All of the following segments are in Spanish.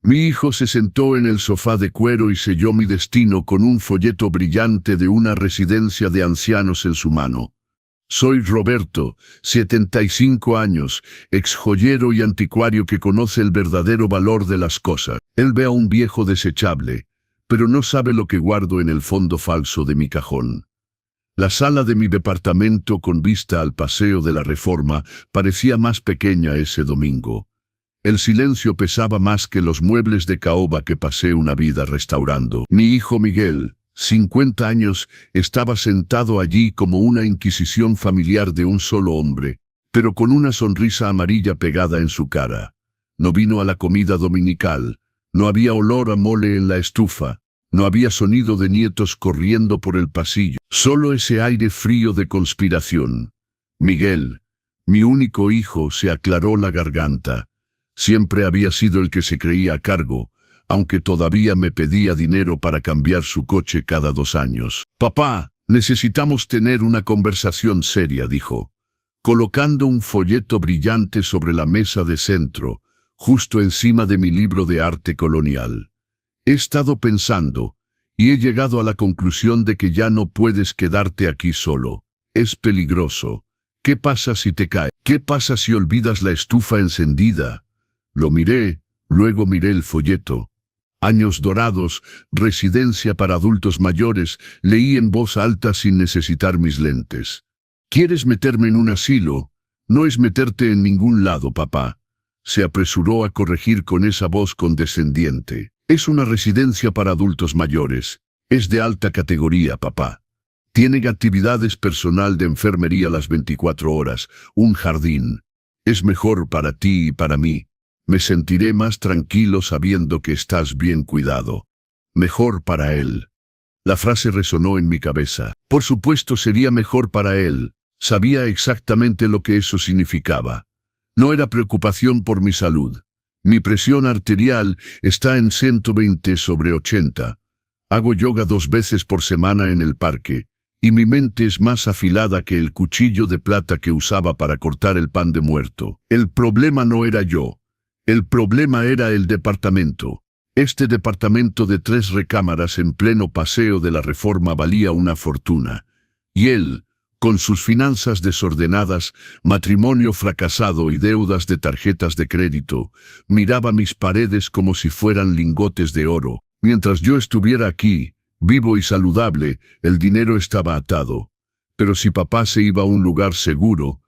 Mi hijo se sentó en el sofá de cuero y selló mi destino con un folleto brillante de una residencia de ancianos en su mano. Soy Roberto, 75 años, ex joyero y anticuario que conoce el verdadero valor de las cosas. Él ve a un viejo desechable, pero no sabe lo que guardo en el fondo falso de mi cajón. La sala de mi departamento con vista al Paseo de la Reforma parecía más pequeña ese domingo. El silencio pesaba más que los muebles de caoba que pasé una vida restaurando. Mi hijo Miguel, 50 años, estaba sentado allí como una inquisición familiar de un solo hombre, pero con una sonrisa amarilla pegada en su cara. No vino a la comida dominical, no había olor a mole en la estufa, no había sonido de nietos corriendo por el pasillo, solo ese aire frío de conspiración. Miguel, mi único hijo, se aclaró la garganta. Siempre había sido el que se creía a cargo, aunque todavía me pedía dinero para cambiar su coche cada 2 años. «Papá, necesitamos tener una conversación seria», dijo, colocando un folleto brillante sobre la mesa de centro, justo encima de mi libro de arte colonial. «He estado pensando, y he llegado a la conclusión de que ya no puedes quedarte aquí solo. Es peligroso. ¿Qué pasa si te cae? ¿Qué pasa si olvidas la estufa encendida?» Lo miré, luego miré el folleto. Años dorados, residencia para adultos mayores, leí en voz alta sin necesitar mis lentes. «¿Quieres meterme en un asilo? No es meterte en ningún lado, papá», se apresuró a corregir con esa voz condescendiente. «Es una residencia para adultos mayores. Es de alta categoría, papá. Tiene actividades personal de enfermería las 24 horas, un jardín. Es mejor para ti y para mí. Me sentiré más tranquilo sabiendo que estás bien cuidado. Mejor para él». La frase resonó en mi cabeza. Por supuesto sería mejor para él. Sabía exactamente lo que eso significaba. No era preocupación por mi salud. Mi presión arterial está en 120/80. Hago yoga 2 veces por semana en el parque, y mi mente es más afilada que el cuchillo de plata que usaba para cortar el pan de muerto. El problema no era yo. El problema era el departamento. Este departamento de 3 recámaras en pleno Paseo de la Reforma valía una fortuna. Y él, con sus finanzas desordenadas, matrimonio fracasado y deudas de tarjetas de crédito, miraba mis paredes como si fueran lingotes de oro. Mientras yo estuviera aquí, vivo y saludable, el dinero estaba atado. Pero si papá se iba a un lugar seguro,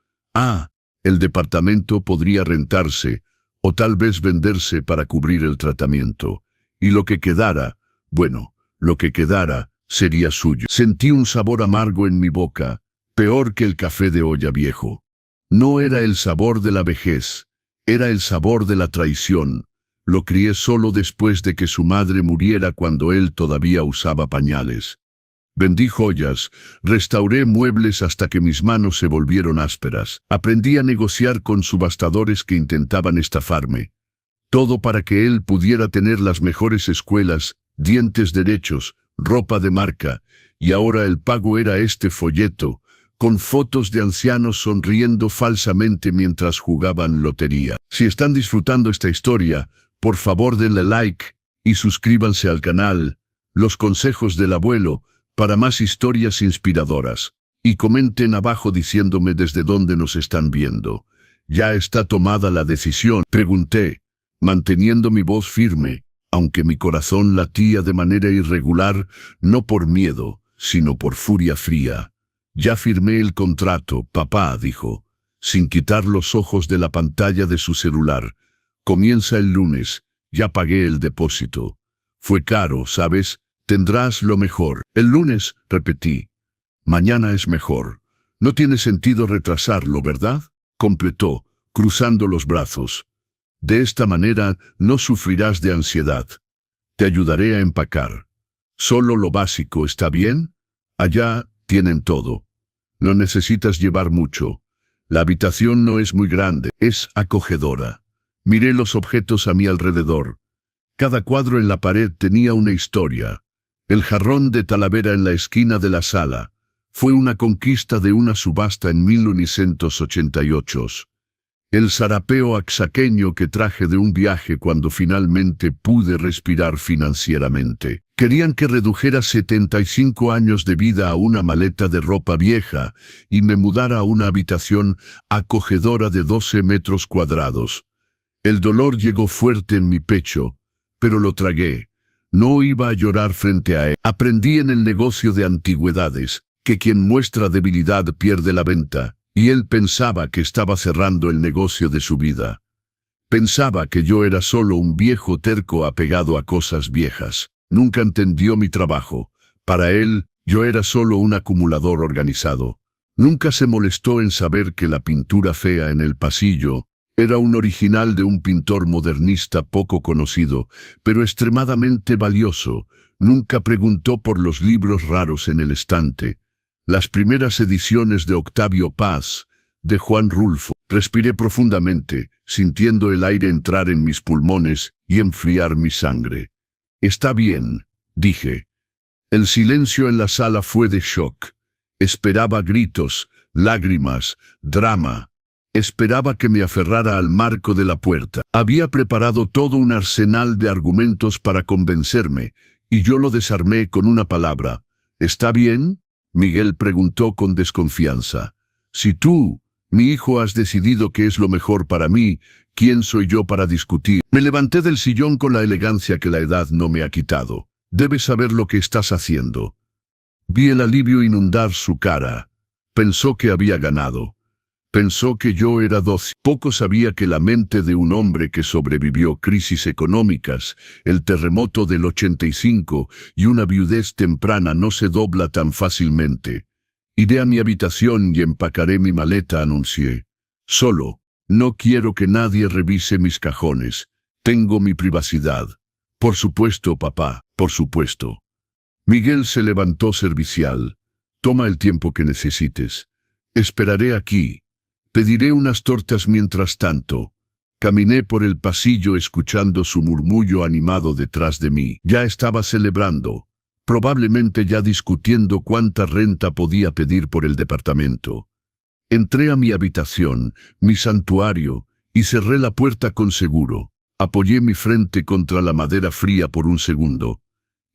el departamento podría rentarse, o tal vez venderse para cubrir el tratamiento. Y lo que quedara, bueno, lo que quedara, sería suyo. Sentí un sabor amargo en mi boca, peor que el café de olla viejo. No era el sabor de la vejez, era el sabor de la traición. Lo crié solo después de que su madre muriera cuando él todavía usaba pañales. Vendí joyas, restauré muebles hasta que mis manos se volvieron ásperas. Aprendí a negociar con subastadores que intentaban estafarme. Todo para que él pudiera tener las mejores escuelas, dientes derechos, ropa de marca, y ahora el pago era este folleto, con fotos de ancianos sonriendo falsamente mientras jugaban lotería. Si están disfrutando esta historia, por favor denle like y suscríbanse al canal Los Consejos del Abuelo para más historias inspiradoras. Y comenten abajo diciéndome desde dónde nos están viendo. ¿Ya está tomada la decisión?, pregunté, manteniendo mi voz firme, aunque mi corazón latía de manera irregular, no por miedo, sino por furia fría. «Ya firmé el contrato, papá», dijo, sin quitar los ojos de la pantalla de su celular. «Comienza el lunes, ya pagué el depósito. Fue caro, ¿sabes? Tendrás lo mejor». «El lunes», repetí. «Mañana es mejor. No tiene sentido retrasarlo, ¿verdad?», completó, cruzando los brazos. «De esta manera no sufrirás de ansiedad. Te ayudaré a empacar. Solo lo básico, ¿está bien? Allá tienen todo. No necesitas llevar mucho. La habitación no es muy grande, es acogedora». Miré los objetos a mi alrededor. Cada cuadro en la pared tenía una historia. El jarrón de Talavera en la esquina de la sala fue una conquista de una subasta en 1988. El zarapeo axaqueño que traje de un viaje cuando finalmente pude respirar financieramente. Querían que redujera 75 años de vida a una maleta de ropa vieja y me mudara a una habitación acogedora de 12 metros cuadrados. El dolor llegó fuerte en mi pecho, pero lo tragué. No iba a llorar frente a él. Aprendí en el negocio de antigüedades que quien muestra debilidad pierde la venta, y él pensaba que estaba cerrando el negocio de su vida. Pensaba que yo era solo un viejo terco apegado a cosas viejas. Nunca entendió mi trabajo. Para él, yo era solo un acumulador organizado. Nunca se molestó en saber que la pintura fea en el pasillo era un original de un pintor modernista poco conocido, pero extremadamente valioso. Nunca preguntó por los libros raros en el estante. Las primeras ediciones de Octavio Paz, de Juan Rulfo. Respiré profundamente, sintiendo el aire entrar en mis pulmones y enfriar mi sangre. «Está bien», dije. El silencio en la sala fue de shock. Esperaba gritos, lágrimas, drama. Esperaba que me aferrara al marco de la puerta. Había preparado todo un arsenal de argumentos para convencerme, y yo lo desarmé con una palabra. «¿Está bien?», Miguel preguntó con desconfianza. «Si tú, mi hijo, has decidido que es lo mejor para mí, ¿quién soy yo para discutir?» Me levanté del sillón con la elegancia que la edad no me ha quitado. «Debes saber lo que estás haciendo». Vi el alivio inundar su cara. Pensó que había ganado. Pensó que yo era dócil. Poco sabía que la mente de un hombre que sobrevivió crisis económicas, el terremoto del 85 y una viudez temprana no se dobla tan fácilmente. «Iré a mi habitación y empacaré mi maleta», anuncié. «Solo. No quiero que nadie revise mis cajones. Tengo mi privacidad». «Por supuesto, papá, por supuesto». Miguel se levantó servicial. «Toma el tiempo que necesites. Esperaré aquí. Pediré unas tortas mientras tanto». Caminé por el pasillo escuchando su murmullo animado detrás de mí. Ya estaba celebrando. Probablemente ya discutiendo cuánta renta podía pedir por el departamento. Entré a mi habitación, mi santuario, y cerré la puerta con seguro. Apoyé mi frente contra la madera fría por un segundo,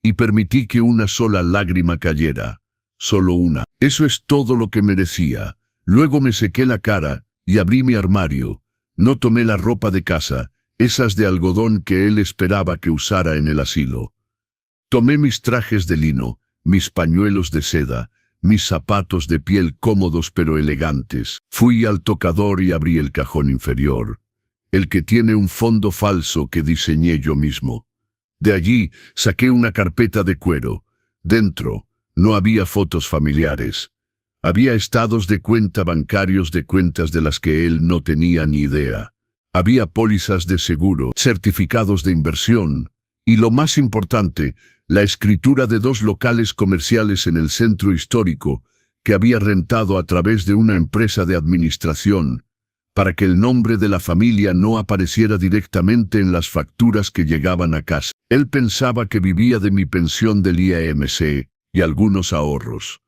y permití que una sola lágrima cayera. Solo una. Eso es todo lo que merecía. Luego me sequé la cara, y abrí mi armario. No tomé la ropa de casa, esas de algodón que él esperaba que usara en el asilo. Tomé mis trajes de lino, mis pañuelos de seda, mis zapatos de piel cómodos pero elegantes. Fui al tocador y abrí el cajón inferior, el que tiene un fondo falso que diseñé yo mismo. De allí saqué una carpeta de cuero. Dentro no había fotos familiares. Había estados de cuenta bancarios de cuentas de las que él no tenía ni idea. Había pólizas de seguro, certificados de inversión, y lo más importante, la escritura de 2 locales comerciales en el centro histórico que había rentado a través de una empresa de administración, para que el nombre de la familia no apareciera directamente en las facturas que llegaban a casa. Él pensaba que vivía de mi pensión del IAMC y algunos ahorros.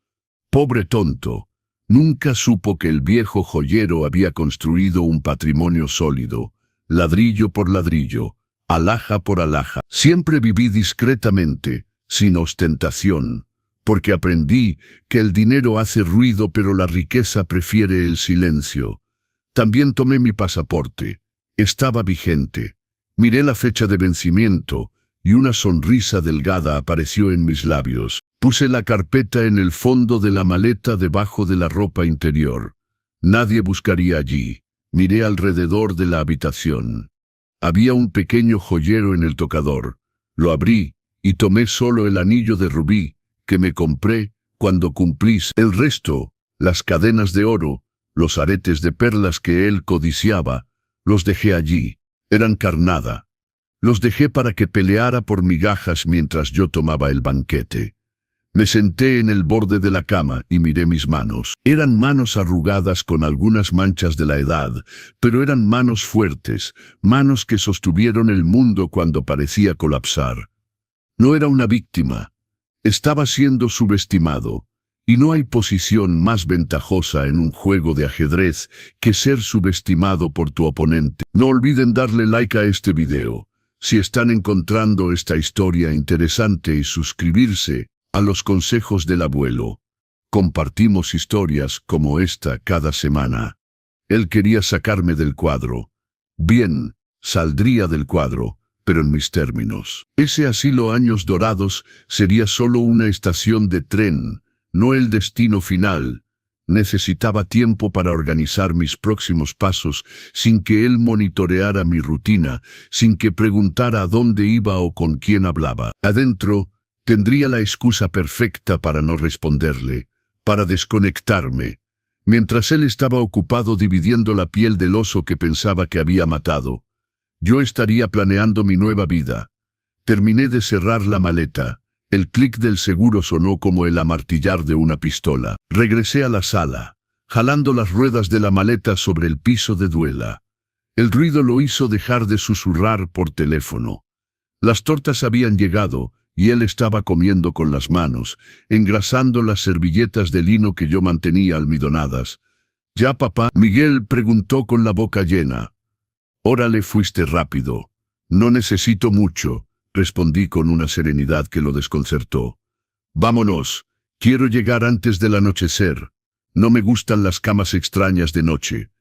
Pobre tonto, nunca supo que el viejo joyero había construido un patrimonio sólido, ladrillo por ladrillo, alhaja por alhaja. Siempre viví discretamente, sin ostentación, porque aprendí que el dinero hace ruido pero la riqueza prefiere el silencio. También tomé mi pasaporte. Estaba vigente. Miré la fecha de vencimiento, y una sonrisa delgada apareció en mis labios. Puse la carpeta en el fondo de la maleta debajo de la ropa interior. Nadie buscaría allí. Miré alrededor de la habitación. Había un pequeño joyero en el tocador. Lo abrí, y tomé solo el anillo de rubí, que me compré cuando cumplí. El resto, las cadenas de oro, los aretes de perlas que él codiciaba, los dejé allí. Eran carnada. Los dejé para que peleara por migajas mientras yo tomaba el banquete. Me senté en el borde de la cama y miré mis manos. Eran manos arrugadas con algunas manchas de la edad, pero eran manos fuertes, manos que sostuvieron el mundo cuando parecía colapsar. No era una víctima. Estaba siendo subestimado, Y no hay posición más ventajosa en un juego de ajedrez que ser subestimado por tu oponente. No olviden darle like a este video si están encontrando esta historia interesante y suscribirse a los consejos del abuelo. Compartimos historias como esta cada semana. Él quería sacarme del cuadro. Bien, saldría del cuadro, pero en mis términos. Ese asilo Años Dorados sería solo una estación de tren, no el destino final. Necesitaba tiempo para organizar mis próximos pasos sin que él monitoreara mi rutina, sin que preguntara a dónde iba o con quién hablaba. Adentro, tendría la excusa perfecta para no responderle, para desconectarme, mientras él estaba ocupado dividiendo la piel del oso que pensaba que había matado. Yo estaría planeando mi nueva vida. Terminé de cerrar la maleta. El clic del seguro sonó como el amartillar de una pistola. Regresé a la sala, jalando las ruedas de la maleta sobre el piso de duela. El ruido lo hizo dejar de susurrar por teléfono. Las tortas habían llegado, y él estaba comiendo con las manos, engrasando las servilletas de lino que yo mantenía almidonadas. «¿Ya, papá?» Miguel preguntó con la boca llena. «Órale, fuiste rápido. No necesito mucho», respondí con una serenidad que lo desconcertó. «Vámonos. Quiero llegar antes del anochecer. No me gustan las camas extrañas de noche».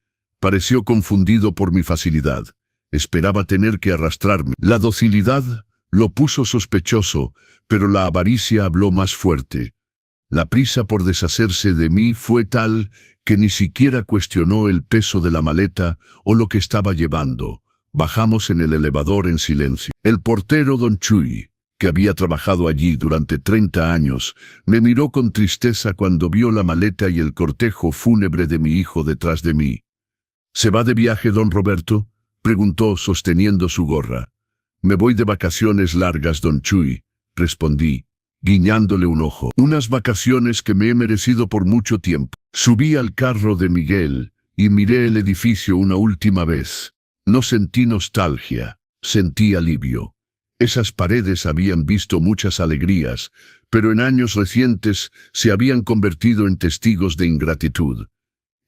Pareció confundido por mi facilidad. Esperaba tener que arrastrarme. La docilidad lo puso sospechoso, pero la avaricia habló más fuerte. La prisa por deshacerse de mí fue tal que ni siquiera cuestionó el peso de la maleta o lo que estaba llevando. Bajamos en el elevador en silencio. El portero Don Chuy, que había trabajado allí durante 30 años, me miró con tristeza cuando vio la maleta y el cortejo fúnebre de mi hijo detrás de mí. «¿Se va de viaje, don Roberto?», preguntó sosteniendo su gorra. «Me voy de vacaciones largas, don Chuy», respondí, guiñándole un ojo. «Unas vacaciones que me he merecido por mucho tiempo». Subí al carro de Miguel y miré el edificio una última vez. No sentí nostalgia, sentí alivio. Esas paredes habían visto muchas alegrías, pero en años recientes se habían convertido en testigos de ingratitud.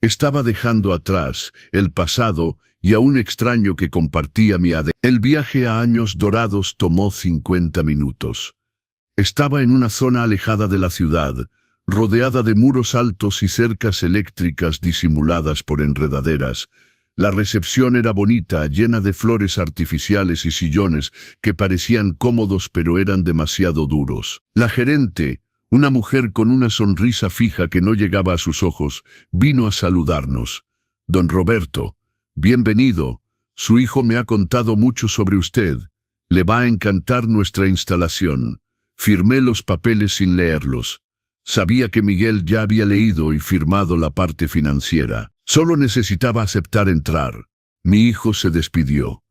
Estaba dejando atrás el pasado y a un extraño que compartía mi ADN. El viaje a Años Dorados tomó 50 minutos. Estaba en una zona alejada de la ciudad, rodeada de muros altos y cercas eléctricas disimuladas por enredaderas. La recepción era bonita, llena de flores artificiales y sillones que parecían cómodos pero eran demasiado duros. La gerente, una mujer con una sonrisa fija que no llegaba a sus ojos, vino a saludarnos. «Don Roberto, bienvenido. Su hijo me ha contado mucho sobre usted. Le va a encantar nuestra instalación». Firmé los papeles sin leerlos. Sabía que Miguel ya había leído y firmado la parte financiera. Solo necesitaba aceptar entrar. Mi hijo se despidió.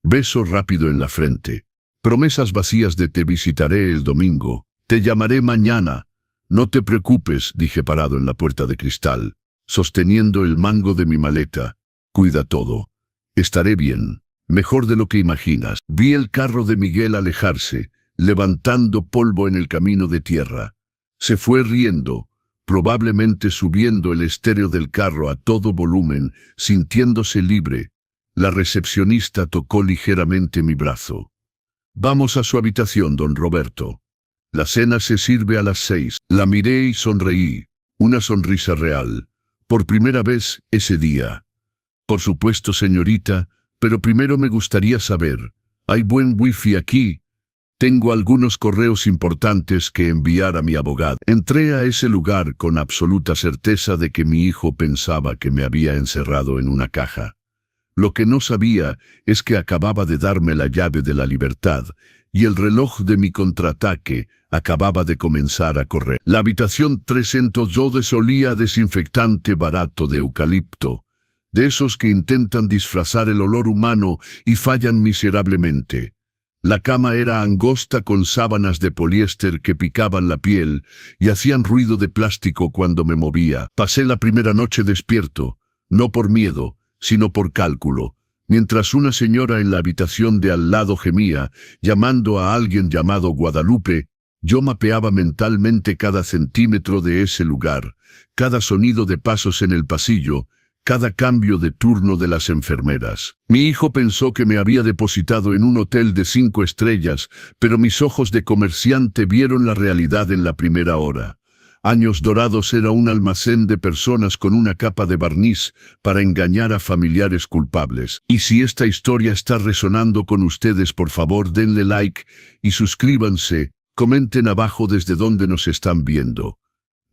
Beso rápido en la frente. Promesas vacías de «te visitaré el domingo. Te llamaré mañana». «No te preocupes», dije parado en la puerta de cristal, sosteniendo el mango de mi maleta. «Cuida todo. Estaré bien. Mejor de lo que imaginas». Vi el carro de Miguel alejarse, levantando polvo en el camino de tierra. Se fue riendo, probablemente subiendo el estéreo del carro a todo volumen, sintiéndose libre. La recepcionista tocó ligeramente mi brazo. «Vamos a su habitación, don Roberto. La cena se sirve a las 6. La miré y sonreí, una sonrisa real, por primera vez ese día. «Por supuesto, señorita, pero primero me gustaría saber, ¿hay buen wifi aquí? Tengo algunos correos importantes que enviar a mi abogado». Entré a ese lugar con absoluta certeza de que mi hijo pensaba que me había encerrado en una caja. Lo que no sabía es que acababa de darme la llave de la libertad, y el reloj de mi contraataque acababa de comenzar a correr. La habitación 302 olía a desinfectante barato de eucalipto, de esos que intentan disfrazar el olor humano y fallan miserablemente. La cama era angosta con sábanas de poliéster que picaban la piel y hacían ruido de plástico cuando me movía. Pasé la primera noche despierto, no por miedo, sino por cálculo, mientras una señora en la habitación de al lado gemía, llamando a alguien llamado Guadalupe. Yo mapeaba mentalmente cada centímetro de ese lugar, cada sonido de pasos en el pasillo, cada cambio de turno de las enfermeras. Mi hijo pensó que me había depositado en un hotel de 5 estrellas, pero mis ojos de comerciante vieron la realidad en la primera hora. Años Dorados era un almacén de personas con una capa de barniz para engañar a familiares culpables. Y si esta historia está resonando con ustedes, por favor denle like y suscríbanse, comenten abajo desde donde nos están viendo.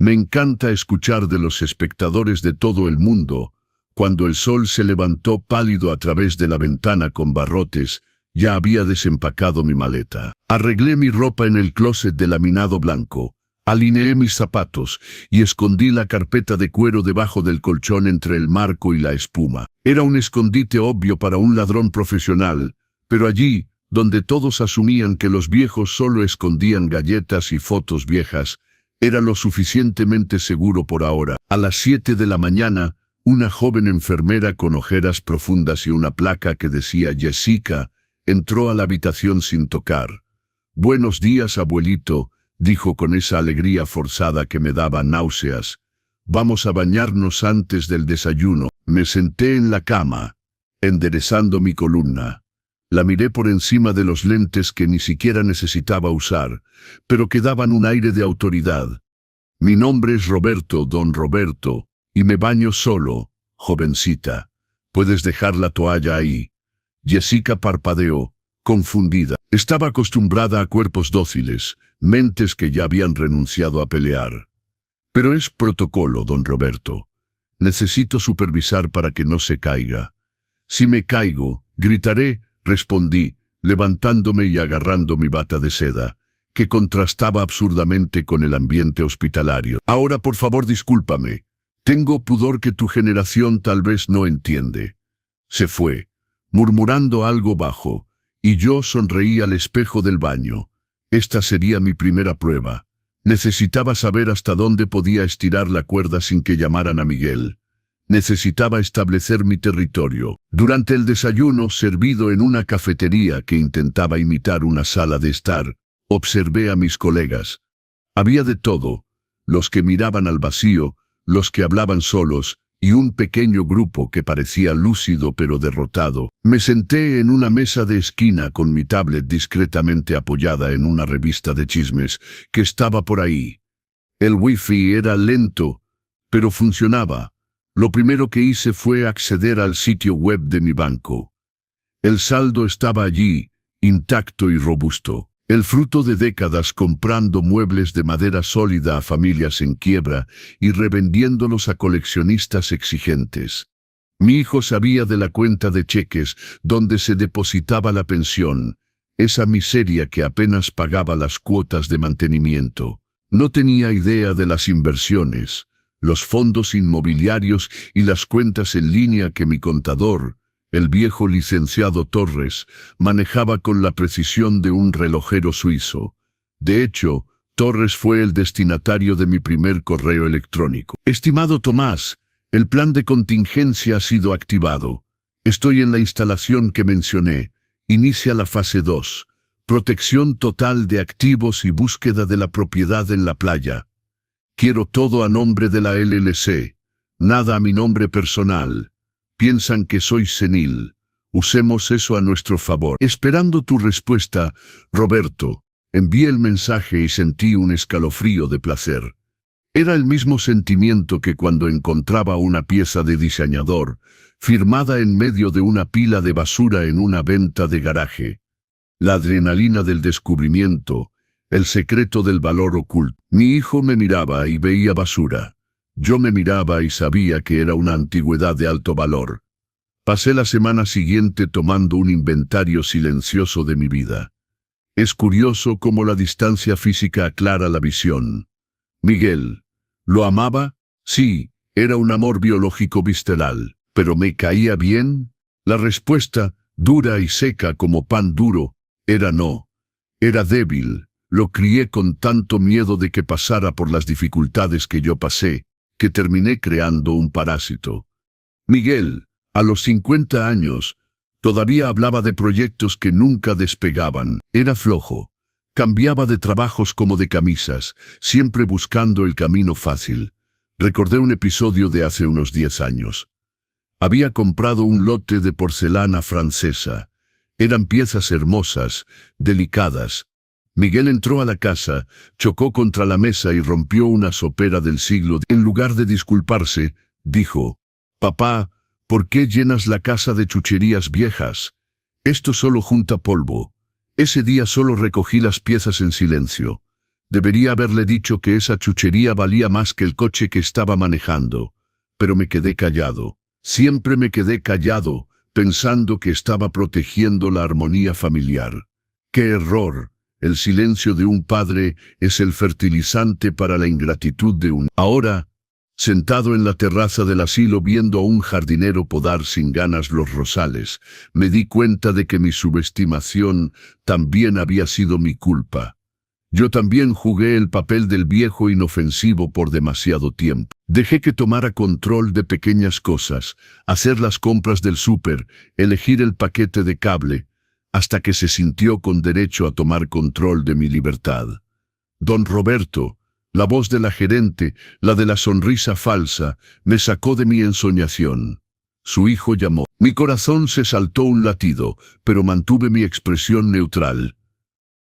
Me encanta escuchar de los espectadores de todo el mundo. Cuando el sol se levantó pálido a través de la ventana con barrotes, ya había desempacado mi maleta. Arreglé mi ropa en el closet de laminado blanco. Alineé mis zapatos y escondí la carpeta de cuero debajo del colchón entre el marco y la espuma. Era un escondite obvio para un ladrón profesional, pero allí, donde todos asumían que los viejos solo escondían galletas y fotos viejas, era lo suficientemente seguro por ahora. A las 7 de la mañana, una joven enfermera con ojeras profundas y una placa que decía Jessica entró a la habitación sin tocar. «Buenos días, abuelito», dijo con esa alegría forzada que me daba náuseas. «Vamos a bañarnos antes del desayuno». Me senté en la cama, enderezando mi columna. La miré por encima de los lentes que ni siquiera necesitaba usar, pero que daban un aire de autoridad. «Mi nombre es Roberto, don Roberto, y me baño solo, jovencita. Puedes dejar la toalla ahí». Jessica parpadeó, confundida. Estaba acostumbrada a cuerpos dóciles, mentes que ya habían renunciado a pelear. «Pero es protocolo, don Roberto. Necesito supervisar para que no se caiga». «Si me caigo, gritaré», respondí, levantándome y agarrando mi bata de seda, que contrastaba absurdamente con el ambiente hospitalario. «Ahora, por favor, discúlpame. Tengo pudor que tu generación tal vez no entiende». Se fue, murmurando algo bajo, y yo sonreí al espejo del baño. Esta sería mi primera prueba. Necesitaba saber hasta dónde podía estirar la cuerda sin que llamaran a Miguel. Necesitaba establecer mi territorio. Durante el desayuno, servido en una cafetería que intentaba imitar una sala de estar, observé a mis colegas. Había de todo: los que miraban al vacío, los que hablaban solos, y un pequeño grupo que parecía lúcido pero derrotado. Me senté en una mesa de esquina con mi tablet discretamente apoyada en una revista de chismes que estaba por ahí. El wifi era lento, pero funcionaba. Lo primero que hice fue acceder al sitio web de mi banco. El saldo estaba allí, intacto y robusto. El fruto de décadas comprando muebles de madera sólida a familias en quiebra y revendiéndolos a coleccionistas exigentes. Mi hijo sabía de la cuenta de cheques donde se depositaba la pensión, esa miseria que apenas pagaba las cuotas de mantenimiento. No tenía idea de las inversiones, los fondos inmobiliarios y las cuentas en línea que mi contador, el viejo licenciado Torres, manejaba con la precisión de un relojero suizo. De hecho, Torres fue el destinatario de mi primer correo electrónico. «Estimado Tomás, el plan de contingencia ha sido activado. Estoy en la instalación que mencioné. Inicia la fase 2. Protección total de activos y búsqueda de la propiedad en la playa. Quiero todo a nombre de la LLC. Nada a mi nombre personal. Piensan que soy senil. Usemos eso a nuestro favor». Esperando tu respuesta, Roberto, envié el mensaje y sentí un escalofrío de placer. Era el mismo sentimiento que cuando encontraba una pieza de diseñador, firmada en medio de una pila de basura en una venta de garaje. La adrenalina del descubrimiento, el secreto del valor oculto. Mi hijo me miraba y veía basura. Yo me miraba y sabía que era una antigüedad de alto valor. Pasé la semana siguiente tomando un inventario silencioso de mi vida. Es curioso cómo la distancia física aclara la visión. Miguel, ¿lo amaba? Sí, era un amor biológico visceral. ¿Pero me caía bien? La respuesta, dura y seca como pan duro, era no. Era débil. Lo crié con tanto miedo de que pasara por las dificultades que yo pasé, que terminé creando un parásito. Miguel, a los 50 años, todavía hablaba de proyectos que nunca despegaban. Era flojo. Cambiaba de trabajos como de camisas, siempre buscando el camino fácil. Recordé un episodio de hace unos 10 años. Había comprado un lote de porcelana francesa. Eran piezas hermosas, delicadas. Miguel entró a la casa, chocó contra la mesa y rompió una sopera del siglo. En lugar de disculparse, dijo: «Papá, ¿por qué llenas la casa de chucherías viejas? Esto solo junta polvo». Ese día solo recogí las piezas en silencio. Debería haberle dicho que esa chuchería valía más que el coche que estaba manejando. Pero me quedé callado. Siempre me quedé callado, pensando que estaba protegiendo la armonía familiar. ¡Qué error! El silencio de un padre es el fertilizante para la ingratitud de un... Ahora, sentado en la terraza del asilo viendo a un jardinero podar sin ganas los rosales, me di cuenta de que mi subestimación también había sido mi culpa. Yo también jugué el papel del viejo inofensivo por demasiado tiempo. Dejé que tomara control de pequeñas cosas, hacer las compras del súper, elegir el paquete de cable, hasta que se sintió con derecho a tomar control de mi libertad. Don Roberto, la voz de la gerente, la de la sonrisa falsa, me sacó de mi ensoñación. Su hijo llamó. Mi corazón se saltó un latido, pero mantuve mi expresión neutral.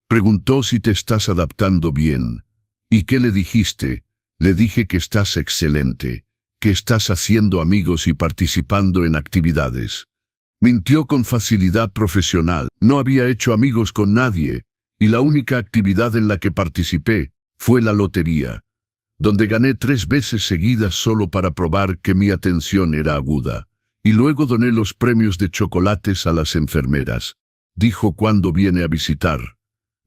Preguntó si te estás adaptando bien. ¿Y qué le dijiste? Le dije que estás excelente, que estás haciendo amigos y participando en actividades. Mintió con facilidad profesional. No había hecho amigos con nadie, y la única actividad en la que participé fue la lotería, donde gané 3 veces seguidas solo para probar que mi atención era aguda. Y luego doné los premios de chocolates a las enfermeras. Dijo: «¿Cuándo viene a visitar?».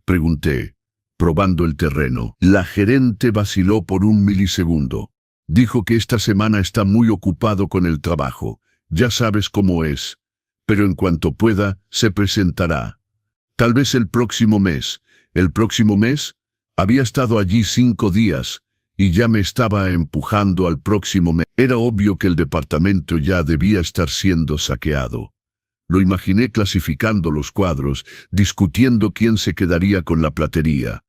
Pregunté, probando el terreno. La gerente vaciló por un milisegundo. Dijo que esta semana está muy ocupado con el trabajo. Ya sabes cómo es. Pero en cuanto pueda, se presentará. Tal vez el próximo mes. ¿El próximo mes? Había estado allí 5 días, y ya me estaba empujando al próximo mes. Era obvio que el departamento ya debía estar siendo saqueado. Lo imaginé clasificando los cuadros, discutiendo quién se quedaría con la platería.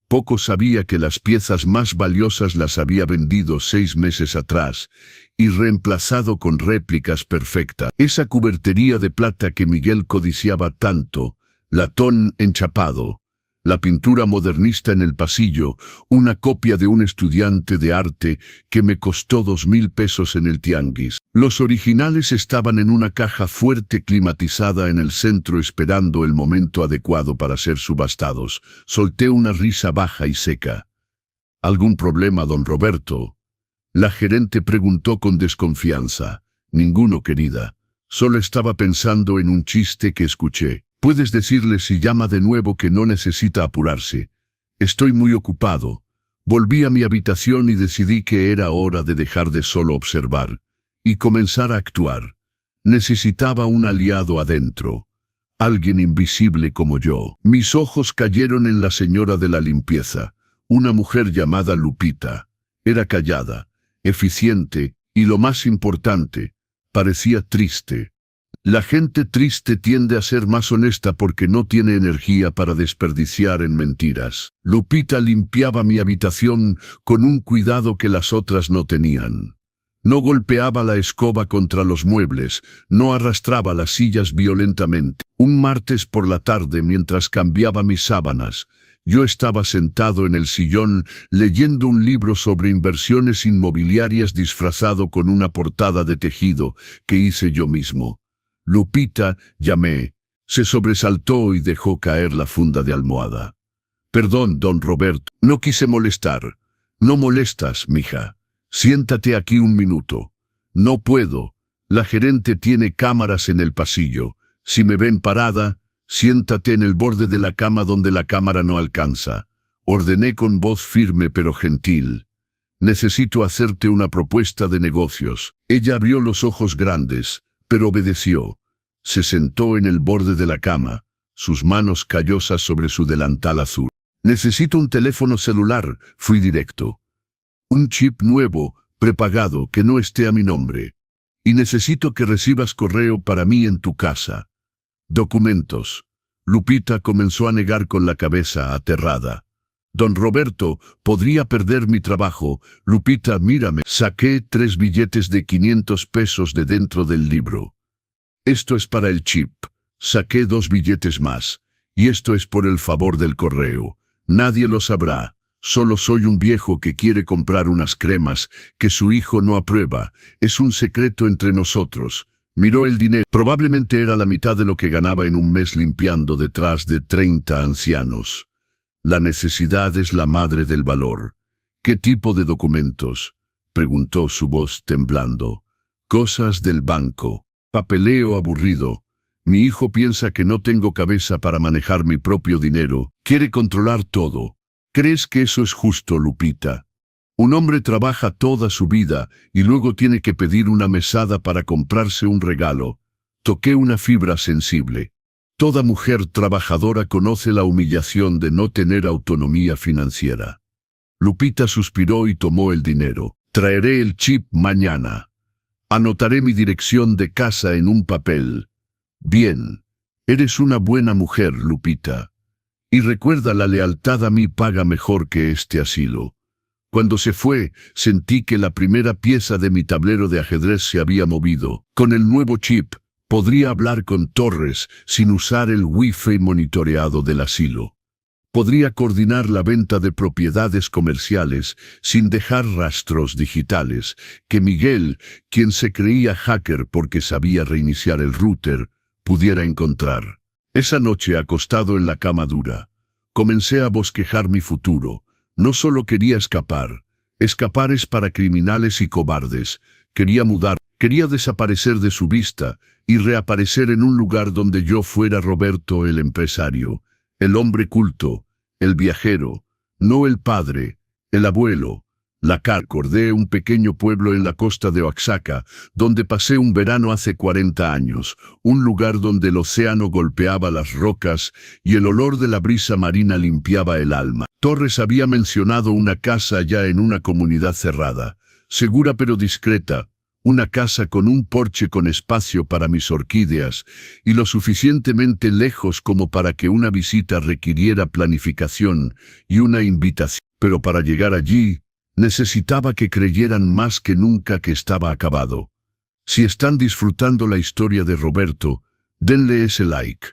Poco sabía que las piezas más valiosas las había vendido 6 meses atrás, y reemplazado con réplicas perfectas. Esa cubertería de plata que Miguel codiciaba tanto, latón enchapado, la pintura modernista en el pasillo, una copia de un estudiante de arte que me costó 2,000 pesos en el tianguis. Los originales estaban en una caja fuerte climatizada en el centro esperando el momento adecuado para ser subastados. Solté una risa baja y seca. ¿Algún problema, don Roberto? La gerente preguntó con desconfianza. Ninguno, querida. Solo estaba pensando en un chiste que escuché. Puedes decirle si llama de nuevo que no necesita apurarse. Estoy muy ocupado. Volví a mi habitación y decidí que era hora de dejar de solo observar y comenzar a actuar. Necesitaba un aliado adentro. Alguien invisible como yo. Mis ojos cayeron en la señora de la limpieza, una mujer llamada Lupita. Era callada, eficiente y, lo más importante, parecía triste. La gente triste tiende a ser más honesta porque no tiene energía para desperdiciar en mentiras. Lupita limpiaba mi habitación con un cuidado que las otras no tenían. No golpeaba la escoba contra los muebles, no arrastraba las sillas violentamente. Un martes por la tarde, mientras cambiaba mis sábanas, yo estaba sentado en el sillón leyendo un libro sobre inversiones inmobiliarias disfrazado con una portada de tejido que hice yo mismo. Lupita, llamé. Se sobresaltó y dejó caer la funda de almohada. Perdón, don Roberto, no quise molestar. No molestas, mija. Siéntate aquí un minuto. No puedo. La gerente tiene cámaras en el pasillo. Si me ven parada, siéntate en el borde de la cama donde la cámara no alcanza. Ordené con voz firme pero gentil. Necesito hacerte una propuesta de negocios. Ella abrió los ojos grandes, pero obedeció. Se sentó en el borde de la cama, sus manos callosas sobre su delantal azul. Necesito un teléfono celular, fui directo. Un chip nuevo, prepagado, que no esté a mi nombre. Y necesito que recibas correo para mí en tu casa. Documentos. Lupita comenzó a negar con la cabeza, aterrada. Don Roberto, podría perder mi trabajo. Lupita, mírame. Saqué 3 billetes de 500 pesos de dentro del libro. Esto es para el chip. Saqué 2 billetes más. Y esto es por el favor del correo. Nadie lo sabrá. Solo soy un viejo que quiere comprar unas cremas que su hijo no aprueba. Es un secreto entre nosotros. Miró el dinero. Probablemente era la mitad de lo que ganaba en un mes limpiando detrás de 30 ancianos. La necesidad es la madre del valor. ¿Qué tipo de documentos?, preguntó su voz temblando. Cosas del banco. Papeleo aburrido. Mi hijo piensa que no tengo cabeza para manejar mi propio dinero. Quiere controlar todo. ¿Crees que eso es justo, Lupita? Un hombre trabaja toda su vida y luego tiene que pedir una mesada para comprarse un regalo. Toqué una fibra sensible. Toda mujer trabajadora conoce la humillación de no tener autonomía financiera. Lupita suspiró y tomó el dinero. Traeré el chip mañana. Anotaré mi dirección de casa en un papel. Bien. Eres una buena mujer, Lupita. Y recuerda, la lealtad a mí paga mejor que este asilo. Cuando se fue, sentí que la primera pieza de mi tablero de ajedrez se había movido. Con el nuevo chip, podría hablar con Torres sin usar el wifi monitoreado del asilo. Podría coordinar la venta de propiedades comerciales sin dejar rastros digitales que Miguel, quien se creía hacker porque sabía reiniciar el router, pudiera encontrar. Esa noche, acostado en la cama dura, comencé a bosquejar mi futuro. No solo quería escapar. Escapar es para criminales y cobardes. Quería mudar, quería desaparecer de su vista y reaparecer en un lugar donde yo fuera Roberto, el empresario, el hombre culto, el viajero, no el padre, el abuelo. Recordé un pequeño pueblo en la costa de Oaxaca, donde pasé un verano hace 40 años, un lugar donde el océano golpeaba las rocas y el olor de la brisa marina limpiaba el alma. Torres había mencionado una casa allá en una comunidad cerrada, segura pero discreta, una casa con un porche con espacio para mis orquídeas y lo suficientemente lejos como para que una visita requiriera planificación y una invitación. Pero para llegar allí, necesitaba que creyeran más que nunca que estaba acabado. Si están disfrutando la historia de Roberto, denle ese like.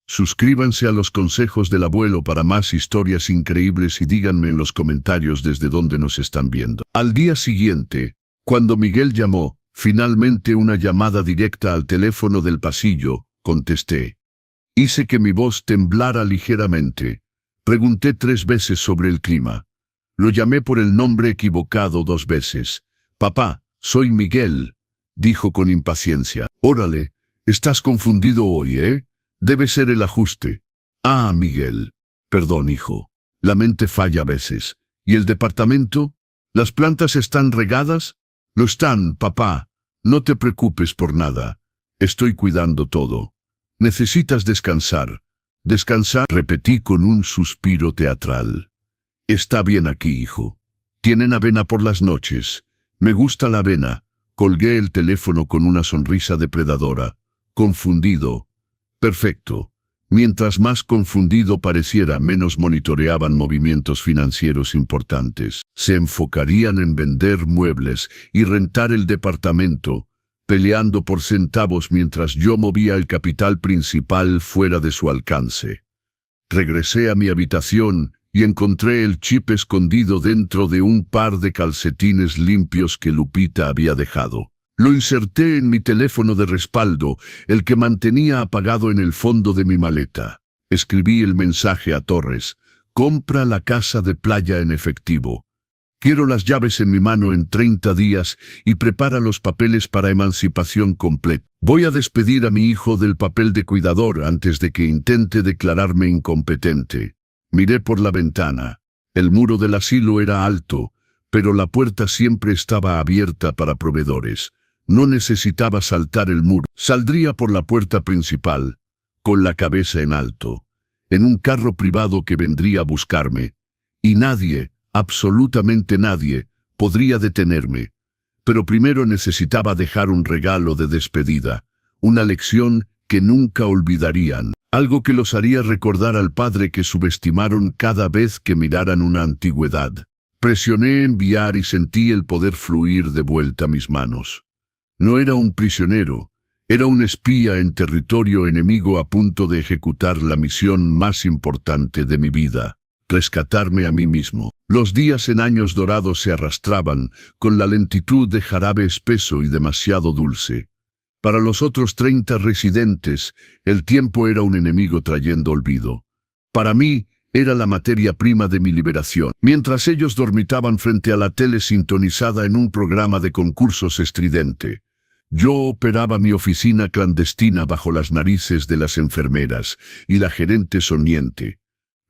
Suscríbanse a los consejos del abuelo para más historias increíbles y díganme en los comentarios desde dónde nos están viendo. Al día siguiente, cuando Miguel llamó, finalmente una llamada directa al teléfono del pasillo, contesté. Hice que mi voz temblara ligeramente. Pregunté 3 veces sobre el clima. Lo llamé por el nombre equivocado 2 veces. Papá, soy Miguel, dijo con impaciencia. Órale, estás confundido hoy, ¿eh? Debe ser el ajuste. Ah, Miguel. Perdón, hijo. La mente falla a veces. ¿Y el departamento? ¿Las plantas están regadas? Lo están, papá. No te preocupes por nada. Estoy cuidando todo. Necesitas descansar. Descansar, repetí con un suspiro teatral. Está bien aquí, hijo. Tienen avena por las noches. Me gusta la avena. Colgué el teléfono con una sonrisa depredadora. Confundido. Perfecto. Mientras más confundido pareciera, menos monitoreaban movimientos financieros importantes. Se enfocarían en vender muebles y rentar el departamento, peleando por centavos mientras yo movía el capital principal fuera de su alcance. Regresé a mi habitación y encontré el chip escondido dentro de un par de calcetines limpios que Lupita había dejado. Lo inserté en mi teléfono de respaldo, el que mantenía apagado en el fondo de mi maleta. Escribí el mensaje a Torres. Compra la casa de playa en efectivo. Quiero las llaves en mi mano en 30 días y prepara los papeles para emancipación completa. Voy a despedir a mi hijo del papel de cuidador antes de que intente declararme incompetente. Miré por la ventana. El muro del asilo era alto, pero la puerta siempre estaba abierta para proveedores. No necesitaba saltar el muro. Saldría por la puerta principal, con la cabeza en alto, en un carro privado que vendría a buscarme. Y nadie, absolutamente nadie, podría detenerme. Pero primero necesitaba dejar un regalo de despedida, una lección que nunca olvidarían. Algo que los haría recordar al padre que subestimaron cada vez que miraran una antigüedad. Presioné enviar y sentí el poder fluir de vuelta a mis manos. No era un prisionero, era un espía en territorio enemigo a punto de ejecutar la misión más importante de mi vida, rescatarme a mí mismo. Los días en años dorados se arrastraban, con la lentitud de jarabe espeso y demasiado dulce. Para los otros 30 residentes, el tiempo era un enemigo trayendo olvido. Para mí, era la materia prima de mi liberación. Mientras ellos dormitaban frente a la tele sintonizada en un programa de concursos estridente, yo operaba mi oficina clandestina bajo las narices de las enfermeras y la gerente sonriente.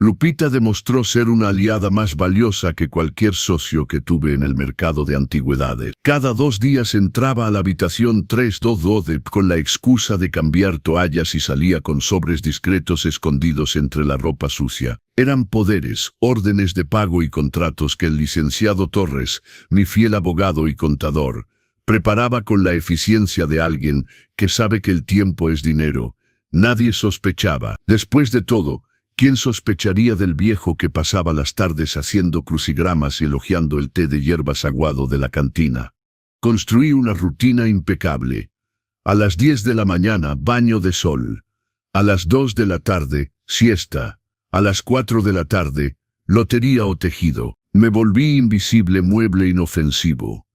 Lupita demostró ser una aliada más valiosa que cualquier socio que tuve en el mercado de antigüedades. Cada 2 días entraba a la habitación 322 con la excusa de cambiar toallas y salía con sobres discretos escondidos entre la ropa sucia. Eran poderes, órdenes de pago y contratos que el licenciado Torres, mi fiel abogado y contador, preparaba con la eficiencia de alguien que sabe que el tiempo es dinero. Nadie sospechaba. Después de todo, ¿quién sospecharía del viejo que pasaba las tardes haciendo crucigramas y elogiando el té de hierbas aguado de la cantina? Construí una rutina impecable. A las 10 de la mañana, baño de sol. A las 2 de la tarde, siesta. A las 4 de la tarde, lotería o tejido. Me volví invisible, mueble inofensivo.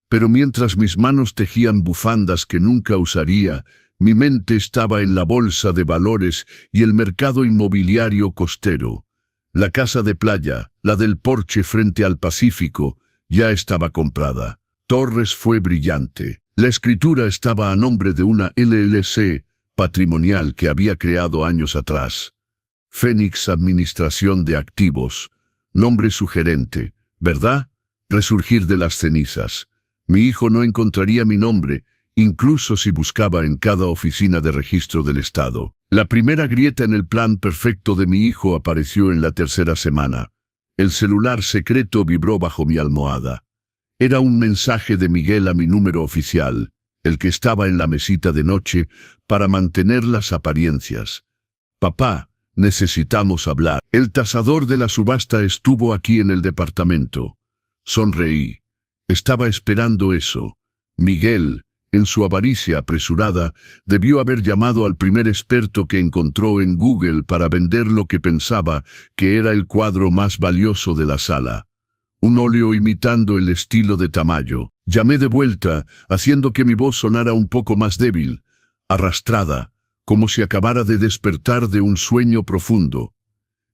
Pero mientras mis manos tejían bufandas que nunca usaría, mi mente estaba en la bolsa de valores y el mercado inmobiliario costero. La casa de playa, la del porche frente al Pacífico, ya estaba comprada. Torres fue brillante. La escritura estaba a nombre de una LLC patrimonial que había creado años atrás. Fénix Administración de Activos. Nombre sugerente, ¿verdad? Resurgir de las cenizas. Mi hijo no encontraría mi nombre, incluso si buscaba en cada oficina de registro del Estado. La primera grieta en el plan perfecto de mi hijo apareció en la 3ª semana. El celular secreto vibró bajo mi almohada. Era un mensaje de Miguel a mi número oficial, el que estaba en la mesita de noche, para mantener las apariencias. Papá, necesitamos hablar. El tasador de la subasta estuvo aquí en el departamento. Sonreí. Estaba esperando eso. Miguel, en su avaricia apresurada, debió haber llamado al primer experto que encontró en Google para vender lo que pensaba que era el cuadro más valioso de la sala. Un óleo imitando el estilo de Tamayo. Llamé de vuelta, haciendo que mi voz sonara un poco más débil, arrastrada, como si acabara de despertar de un sueño profundo.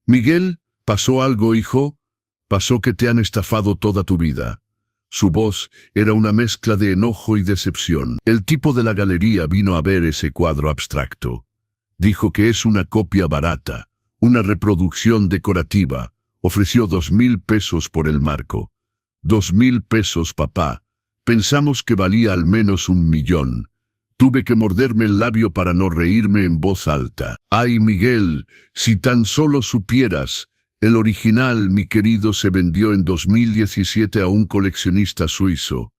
Miguel, ¿pasó algo, hijo? Pasó que te han estafado toda tu vida. Su voz era una mezcla de enojo y decepción. El tipo de la galería vino a ver ese cuadro abstracto. Dijo que es una copia barata, una reproducción decorativa. Ofreció 2,000 pesos por el marco. 2,000 pesos, papá. Pensamos que valía al menos 1,000,000. Tuve que morderme el labio para no reírme en voz alta. Ay, Miguel, si tan solo supieras. El original, mi querido, se vendió en 2017 a un coleccionista suizo,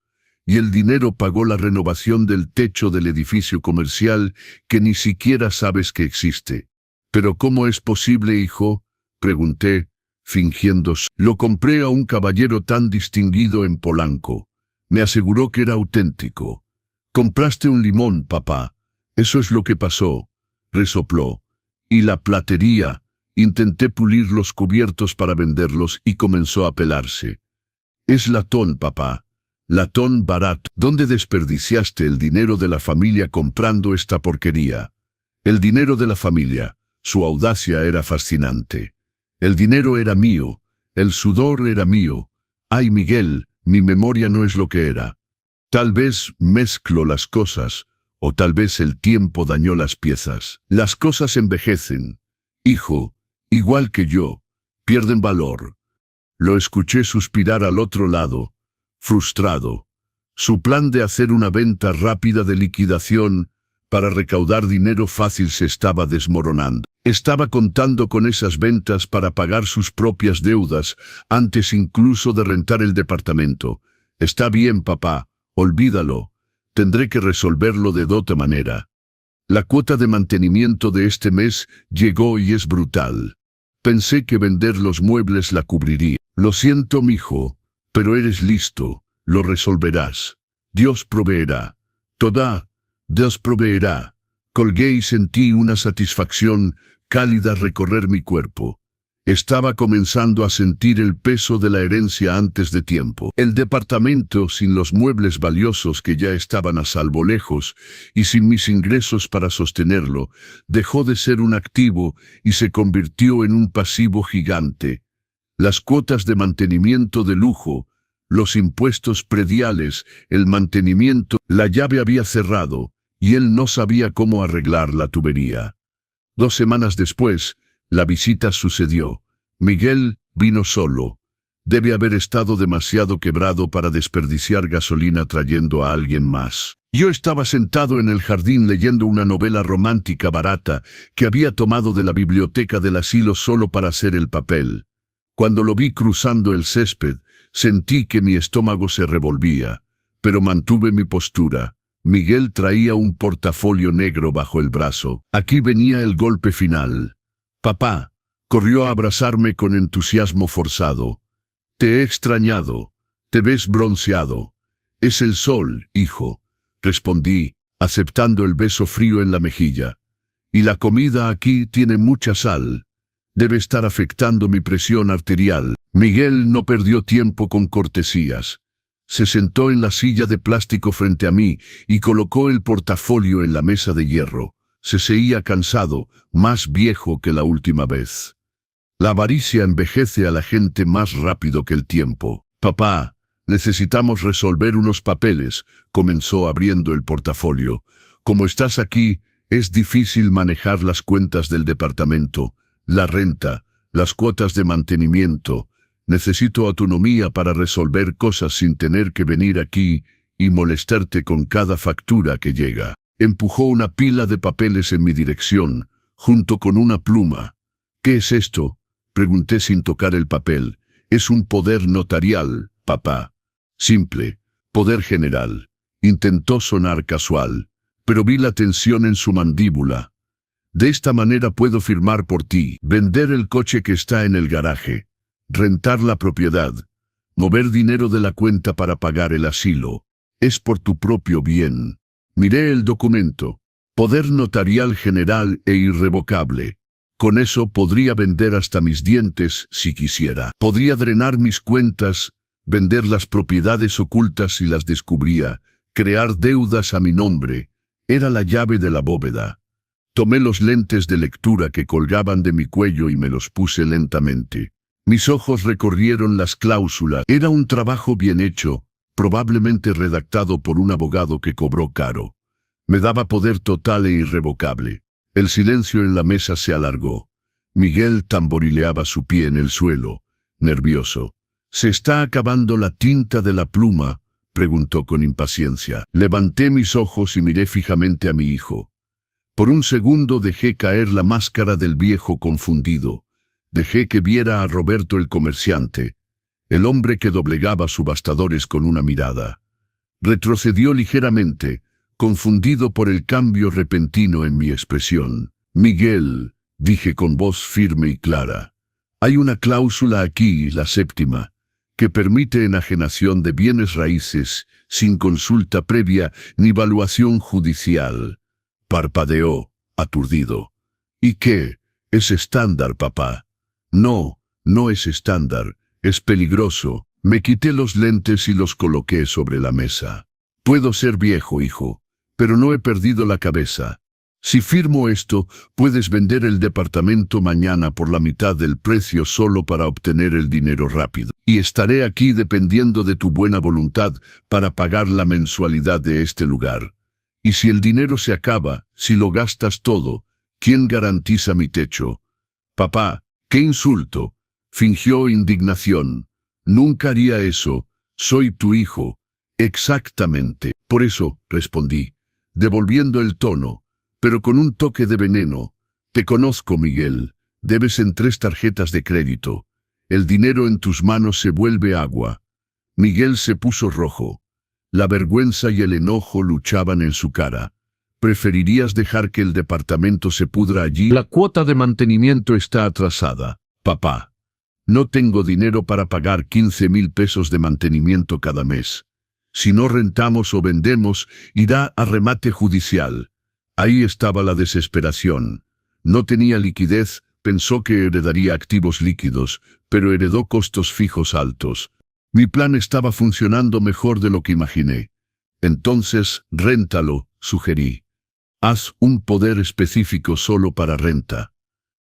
y el dinero pagó la renovación del techo del edificio comercial que ni siquiera sabes que existe. ¿Pero cómo es posible, hijo?, pregunté, fingiendo. Lo compré a un caballero tan distinguido en Polanco. Me aseguró que era auténtico. Compraste un limón, papá. Eso es lo que pasó, resopló. Y la platería. Intenté pulir los cubiertos para venderlos y comenzó a pelarse. Es latón, papá. Latón barato. ¿Dónde desperdiciaste el dinero de la familia comprando esta porquería? El dinero de la familia. Su audacia era fascinante. El dinero era mío. El sudor era mío. Ay, Miguel, mi memoria no es lo que era. Tal vez mezclo las cosas, o tal vez el tiempo dañó las piezas. Las cosas envejecen. Hijo, igual que yo, pierden valor. Lo escuché suspirar al otro lado, frustrado. Su plan de hacer una venta rápida de liquidación para recaudar dinero fácil se estaba desmoronando. Estaba contando con esas ventas para pagar sus propias deudas, antes incluso de rentar el departamento. Está bien, papá, olvídalo. Tendré que resolverlo de otra manera. La cuota de mantenimiento de este mes llegó y es brutal. Pensé que vender los muebles la cubriría. Lo siento, mijo, pero eres listo, lo resolverás. Dios proveerá. Toda, Dios proveerá. Colgué y sentí una satisfacción cálida recorrer mi cuerpo. Estaba comenzando a sentir el peso de la herencia antes de tiempo. El departamento, sin los muebles valiosos que ya estaban a salvo lejos, y sin mis ingresos para sostenerlo, dejó de ser un activo y se convirtió en un pasivo gigante. Las cuotas de mantenimiento de lujo, los impuestos prediales, el mantenimiento, la llave había cerrado, y él no sabía cómo arreglar la tubería. 2 semanas después, la visita sucedió. Miguel vino solo. Debe haber estado demasiado quebrado para desperdiciar gasolina trayendo a alguien más. Yo estaba sentado en el jardín leyendo una novela romántica barata que había tomado de la biblioteca del asilo solo para hacer el papel. Cuando lo vi cruzando el césped, sentí que mi estómago se revolvía, pero mantuve mi postura. Miguel traía un portafolio negro bajo el brazo. Aquí venía el golpe final. Papá, corrió a abrazarme con entusiasmo forzado. Te he extrañado. Te ves bronceado. Es el sol, hijo, respondí, aceptando el beso frío en la mejilla. Y la comida aquí tiene mucha sal. Debe estar afectando mi presión arterial. Miguel no perdió tiempo con cortesías. Se sentó en la silla de plástico frente a mí y colocó el portafolio en la mesa de hierro. Se seguía cansado, más viejo que la última vez. La avaricia envejece a la gente más rápido que el tiempo. Papá, necesitamos resolver unos papeles, comenzó abriendo el portafolio. Como estás aquí, es difícil manejar las cuentas del departamento, la renta, las cuotas de mantenimiento. Necesito autonomía para resolver cosas sin tener que venir aquí y molestarte con cada factura que llega. Empujó una pila de papeles en mi dirección, junto con una pluma. ¿Qué es esto?, pregunté sin tocar el papel. Es un poder notarial, papá. Simple, poder general. Intentó sonar casual, pero vi la tensión en su mandíbula. De esta manera puedo firmar por ti, vender el coche que está en el garaje, rentar la propiedad, mover dinero de la cuenta para pagar el asilo. Es por tu propio bien. Miré el documento. Poder notarial general e irrevocable. Con eso podría vender hasta mis dientes si quisiera. Podría drenar mis cuentas, vender las propiedades ocultas si las descubría, crear deudas a mi nombre. Era la llave de la bóveda. Tomé los lentes de lectura que colgaban de mi cuello y me los puse lentamente. Mis ojos recorrieron las cláusulas. Era un trabajo bien hecho, probablemente redactado por un abogado que cobró caro. Me daba poder total e irrevocable. El silencio en la mesa se alargó. Miguel tamborileaba su pie en el suelo, nervioso. ¿Se está acabando la tinta de la pluma?, preguntó con impaciencia. Levanté mis ojos y miré fijamente a mi hijo. Por un segundo dejé caer la máscara del viejo confundido. Dejé que viera a Roberto el comerciante, el hombre que doblegaba subastadores con una mirada. Retrocedió ligeramente, confundido por el cambio repentino en mi expresión. Miguel, dije con voz firme y clara, hay una cláusula aquí, la 7ª, que permite enajenación de bienes raíces sin consulta previa ni evaluación judicial. Parpadeó, aturdido. ¿Y qué? ¿Es estándar, papá? No, no es estándar, es peligroso. Me quité los lentes y los coloqué sobre la mesa. Puedo ser viejo, hijo, pero no he perdido la cabeza. Si firmo esto, puedes vender el departamento mañana por la mitad del precio solo para obtener el dinero rápido. Y estaré aquí dependiendo de tu buena voluntad para pagar la mensualidad de este lugar. Y si el dinero se acaba, si lo gastas todo, ¿quién garantiza mi techo? Papá, ¡qué insulto! Fingió indignación. Nunca haría eso. Soy tu hijo. Exactamente. Por eso, respondí, devolviendo el tono, pero con un toque de veneno. Te conozco, Miguel. Debes en 3 tarjetas de crédito. El dinero en tus manos se vuelve agua. Miguel se puso rojo. La vergüenza y el enojo luchaban en su cara. ¿Preferirías dejar que el departamento se pudra allí? La cuota de mantenimiento está atrasada, papá. No tengo dinero para pagar 15,000 pesos de mantenimiento cada mes. Si no rentamos o vendemos, irá a remate judicial. Ahí estaba la desesperación. No tenía liquidez, pensó que heredaría activos líquidos, pero heredó costos fijos altos. Mi plan estaba funcionando mejor de lo que imaginé. Entonces, réntalo, sugerí. Haz un poder específico solo para renta.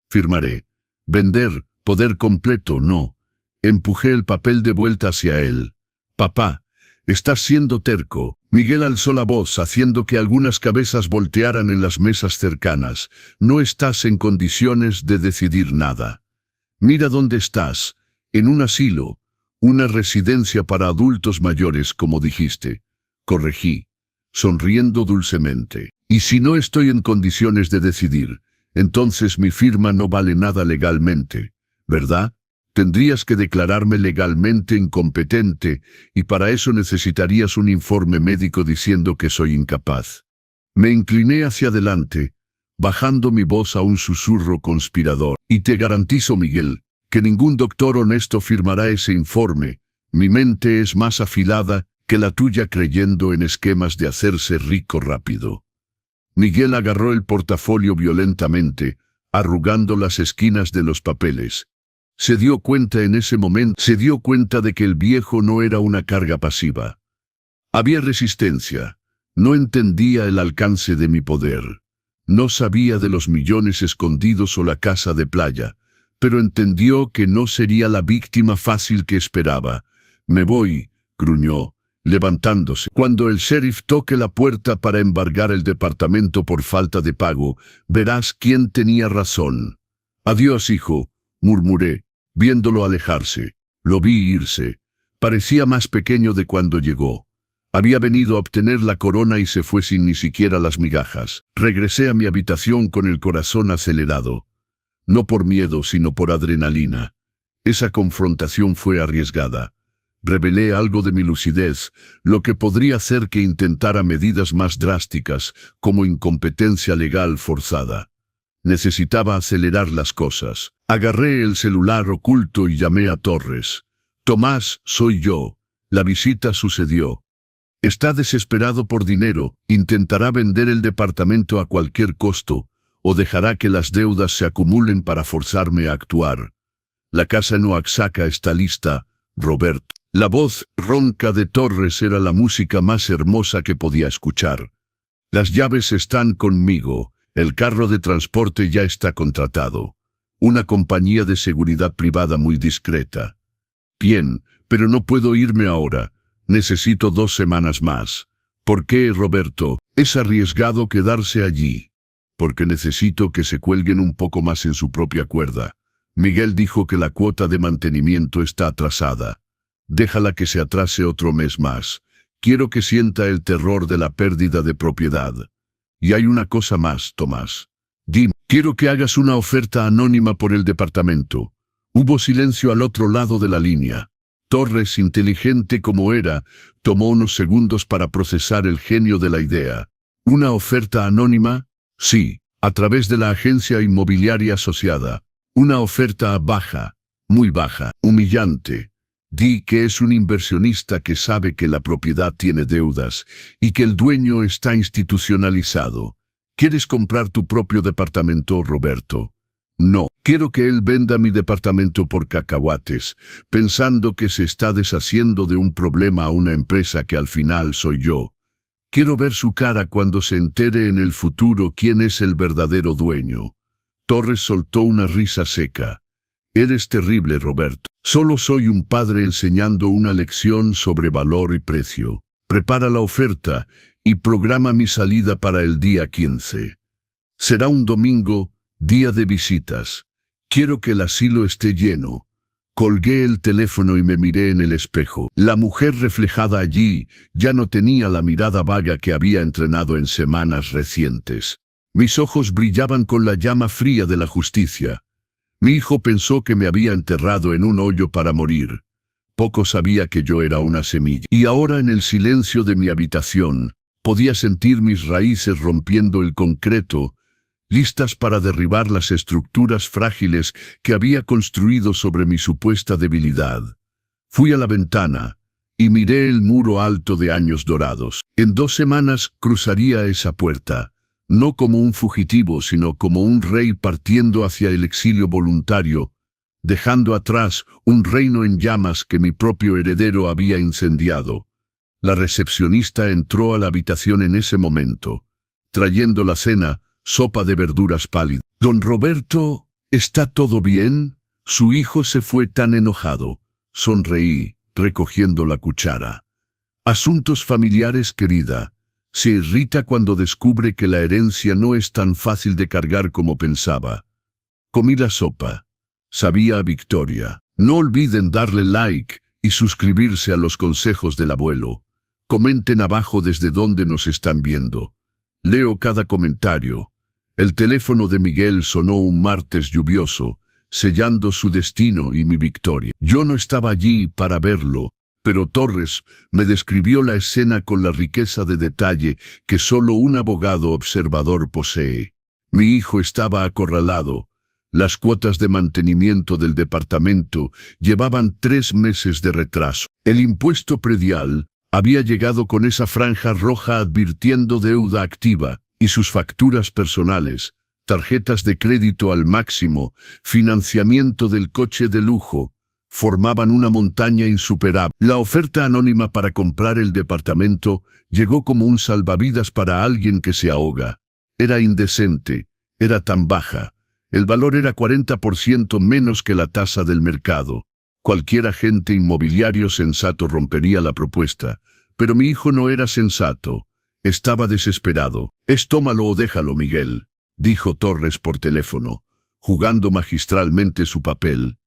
Firmaré. Vender, poder completo, no. Empujé el papel de vuelta hacia él. Papá, estás siendo terco. Miguel alzó la voz, haciendo que algunas cabezas voltearan en las mesas cercanas. No estás en condiciones de decidir nada. Mira dónde estás, en un asilo, una residencia para adultos mayores, como dijiste. Corregí, sonriendo dulcemente. Y si no estoy en condiciones de decidir, entonces mi firma no vale nada legalmente, ¿verdad? Tendrías que declararme legalmente incompetente, y para eso necesitarías un informe médico diciendo que soy incapaz. Me incliné hacia adelante, bajando mi voz a un susurro conspirador. Y te garantizo, Miguel, que ningún doctor honesto firmará ese informe. Mi mente es más afilada que la tuya creyendo en esquemas de hacerse rico rápido. Miguel agarró el portafolio violentamente, arrugando las esquinas de los papeles. Se dio cuenta en ese momento, de que el viejo no era una carga pasiva. Había resistencia. No entendía el alcance de mi poder. No sabía de los millones escondidos o la casa de playa, pero entendió que no sería la víctima fácil que esperaba. Me voy, gruñó, levantándose. Cuando el sheriff toque la puerta para embargar el departamento por falta de pago, verás quién tenía razón. Adiós, hijo, murmuré, viéndolo alejarse. Lo vi irse. Parecía más pequeño de cuando llegó. Había venido a obtener la corona y se fue sin ni siquiera las migajas. Regresé a mi habitación con el corazón acelerado. No por miedo, sino por adrenalina. Esa confrontación fue arriesgada. Revelé algo de mi lucidez, lo que podría hacer que intentara medidas más drásticas, como incompetencia legal forzada. Necesitaba acelerar las cosas. Agarré el celular oculto y llamé a Torres. Tomás, soy yo. La visita sucedió. Está desesperado por dinero, intentará vender el departamento a cualquier costo, o dejará que las deudas se acumulen para forzarme a actuar. La casa en Oaxaca está lista, Roberto. La voz ronca de Torres era la música más hermosa que podía escuchar. Las llaves están conmigo, el carro de transporte ya está contratado. Una compañía de seguridad privada muy discreta. Bien, pero no puedo irme ahora. Necesito 2 semanas más. ¿Por qué, Roberto? Es arriesgado quedarse allí. Porque necesito que se cuelguen un poco más en su propia cuerda. Miguel dijo que la cuota de mantenimiento está atrasada. Déjala que se atrase otro mes más. Quiero que sienta el terror de la pérdida de propiedad. Y hay una cosa más, Tomás. Dime, quiero que hagas una oferta anónima por el departamento. Hubo silencio al otro lado de la línea. Torres, inteligente como era, tomó unos segundos para procesar el genio de la idea. ¿Una oferta anónima? Sí, a través de la agencia inmobiliaria asociada. Una oferta baja, muy baja, humillante. Di que es un inversionista que sabe que la propiedad tiene deudas y que el dueño está institucionalizado. ¿Quieres comprar tu propio departamento, Roberto? No, quiero que él venda mi departamento por cacahuates, pensando que se está deshaciendo de un problema a una empresa que al final soy yo. Quiero ver su cara cuando se entere en el futuro quién es el verdadero dueño. Torres soltó una risa seca. Eres terrible, Roberto. Solo soy un padre enseñando una lección sobre valor y precio. Prepara la oferta y programa mi salida para el día 15. Será un domingo, día de visitas. Quiero que el asilo esté lleno. Colgué el teléfono y me miré en el espejo. La mujer reflejada allí ya no tenía la mirada vaga que había entrenado en semanas recientes. Mis ojos brillaban con la llama fría de la justicia. Mi hijo pensó que me había enterrado en un hoyo para morir. Poco sabía que yo era una semilla. Y ahora en el silencio de mi habitación, Podía sentir mis raíces rompiendo el concreto, listas para derribar las estructuras frágiles que había construido sobre mi supuesta debilidad. Fui a la ventana y miré el muro alto de años dorados. En 2 semanas cruzaría esa puerta, no como un fugitivo, sino como un rey partiendo hacia el exilio voluntario, dejando atrás un reino en llamas que mi propio heredero había incendiado. La recepcionista entró a la habitación en ese momento, trayendo la cena, sopa de verduras pálidas. «Don Roberto, ¿está todo bien?» Su hijo se fue tan enojado. Sonreí, recogiendo la cuchara. «Asuntos familiares, querida. Se irrita cuando descubre que la herencia no es tan fácil de cargar como pensaba». Comí la sopa. Sabía a victoria. No olviden darle like y suscribirse a los consejos del abuelo. Comenten abajo desde dónde nos están viendo. Leo cada comentario. El teléfono de Miguel sonó un martes lluvioso, sellando su destino y mi victoria. Yo no estaba allí para verlo, pero Torres me describió la escena con la riqueza de detalle que solo un abogado observador posee. Mi hijo estaba acorralado. Las cuotas de mantenimiento del departamento llevaban 3 meses de retraso. El impuesto predial había llegado con esa franja roja advirtiendo deuda activa, y sus facturas personales, tarjetas de crédito al máximo, financiamiento del coche de lujo, formaban una montaña insuperable. La oferta anónima para comprar el departamento llegó como un salvavidas para alguien que se ahoga. Era indecente, era tan baja. El valor era 40% menos que la tasa del mercado. Cualquier agente inmobiliario sensato rompería la propuesta, pero mi hijo no era sensato. Estaba desesperado. «Tómalo o déjalo, Miguel», dijo Torres por teléfono, jugando magistralmente su papel.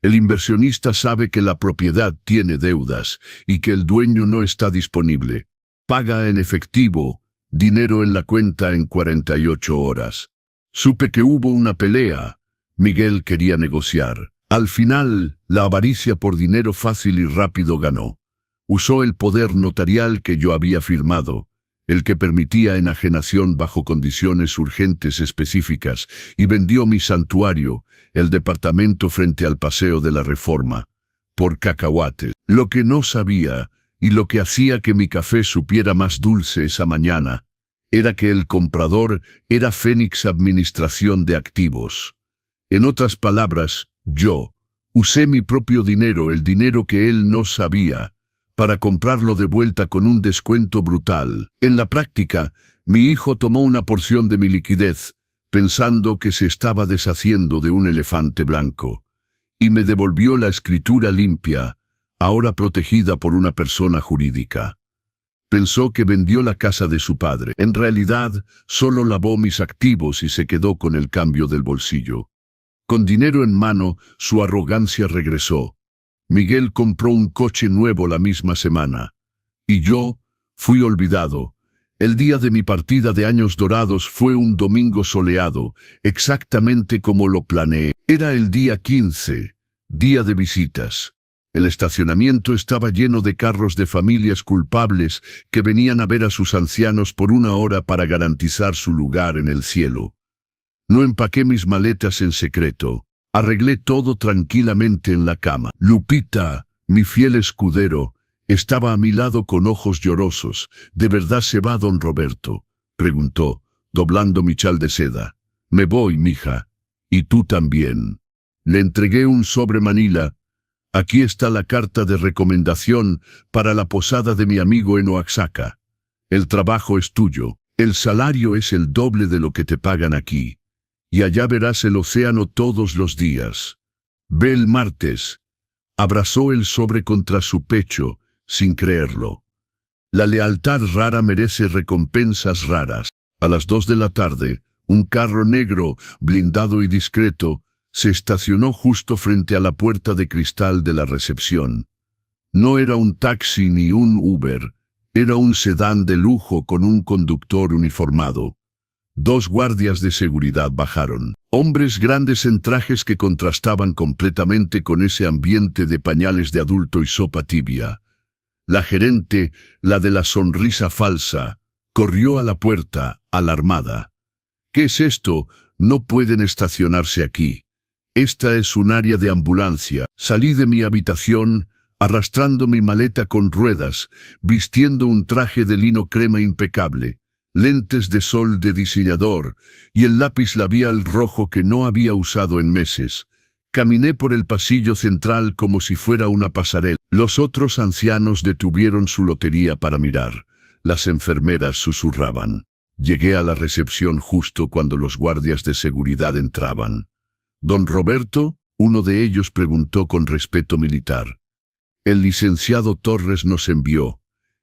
El inversionista sabe que la propiedad tiene deudas y que el dueño no está disponible. Paga en efectivo, dinero en la cuenta en 48 horas. Supe que hubo una pelea. Miguel quería negociar. Al final, la avaricia por dinero fácil y rápido ganó. Usó el poder notarial que yo había firmado, el que permitía enajenación bajo condiciones urgentes específicas, y vendió mi santuario, el departamento frente al Paseo de la Reforma, por cacahuates. Lo que no sabía, y lo que hacía que mi café supiera más dulce esa mañana, era que el comprador era Fénix Administración de Activos. En otras palabras, yo usé mi propio dinero, el dinero que él no sabía, para comprarlo de vuelta con un descuento brutal. En la práctica, mi hijo tomó una porción de mi liquidez, pensando que se estaba deshaciendo de un elefante blanco, y me devolvió la escritura limpia, ahora protegida por una persona jurídica. Pensó que vendió la casa de su padre. En realidad, solo lavó mis activos y se quedó con el cambio del bolsillo. Con dinero en mano, su arrogancia regresó. Miguel compró un coche nuevo la misma semana. Y yo fui olvidado. El día de mi partida de años dorados fue un domingo soleado, exactamente como lo planeé. Era el día 15, día de visitas. El estacionamiento estaba lleno de carros de familias culpables que venían a ver a sus ancianos por 1 hora para garantizar su lugar en el cielo. No empaqué mis maletas en secreto. Arreglé todo tranquilamente en la cama. Lupita, mi fiel escudero, estaba a mi lado con ojos llorosos. «¿De verdad se va don Roberto?», preguntó, doblando mi chal de seda. «Me voy, mija. Y tú también». Le entregué un sobre manila. «Aquí está la carta de recomendación para la posada de mi amigo en Oaxaca. El trabajo es tuyo. El salario es el doble de lo que te pagan aquí. Y allá verás el océano todos los días. Ve el martes». Abrazó el sobre contra su pecho, sin creerlo. La lealtad rara merece recompensas raras. A las 2 de la tarde, un carro negro, blindado y discreto, se estacionó justo frente a la puerta de cristal de la recepción. No era un taxi ni un Uber, era un sedán de lujo con un conductor uniformado. 2 guardias de seguridad bajaron, hombres grandes en trajes que contrastaban completamente con ese ambiente de pañales de adulto y sopa tibia. La gerente, la de la sonrisa falsa, Corrió a la puerta, alarmada. «¿Qué es esto? No pueden estacionarse aquí. Esta es un área de ambulancia». Salí de mi habitación, arrastrando mi maleta con ruedas, vistiendo un traje de lino crema impecable, lentes de sol de diseñador y el lápiz labial rojo que no había usado en meses. Caminé por el pasillo central como si fuera una pasarela. Los otros ancianos detuvieron su lotería para mirar. Las enfermeras susurraban. Llegué a la recepción justo cuando los guardias de seguridad entraban. «¿Don Roberto?», uno de ellos preguntó con respeto militar. «El licenciado Torres nos envió.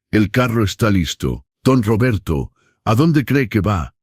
El carro está listo. Don Roberto, ¿a dónde cree que va?».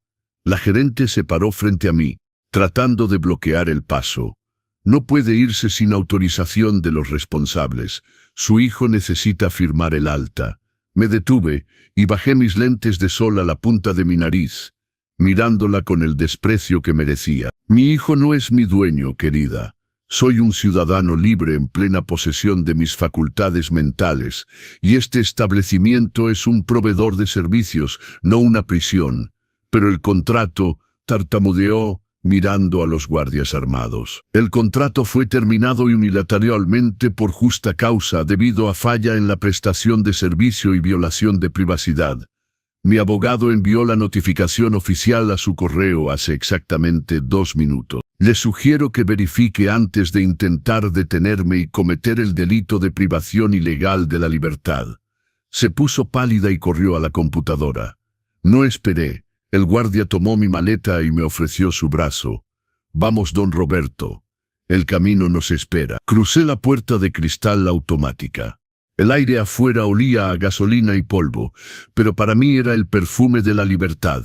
La gerente se paró frente a mí, tratando de bloquear el paso. «No puede irse sin autorización de los responsables. Su hijo necesita firmar el alta». Me detuve y bajé mis lentes de sol a la punta de mi nariz, mirándola con el desprecio que merecía. «Mi hijo no es mi dueño, querida. Soy un ciudadano libre en plena posesión de mis facultades mentales, y este establecimiento es un proveedor de servicios, no una prisión». «Pero el contrato», tartamudeó, mirando a los guardias armados. «El contrato fue terminado unilateralmente por justa causa debido a falla en la prestación de servicio y violación de privacidad. Mi abogado envió la notificación oficial a su correo hace exactamente 2 minutos. Le sugiero que verifique antes de intentar detenerme y cometer el delito de privación ilegal de la libertad». Se puso pálida y corrió a la computadora. No esperé. El guardia tomó mi maleta y me ofreció su brazo. «Vamos, don Roberto. El camino nos espera». Crucé la puerta de cristal automática. El aire afuera olía a gasolina y polvo, pero para mí era el perfume de la libertad.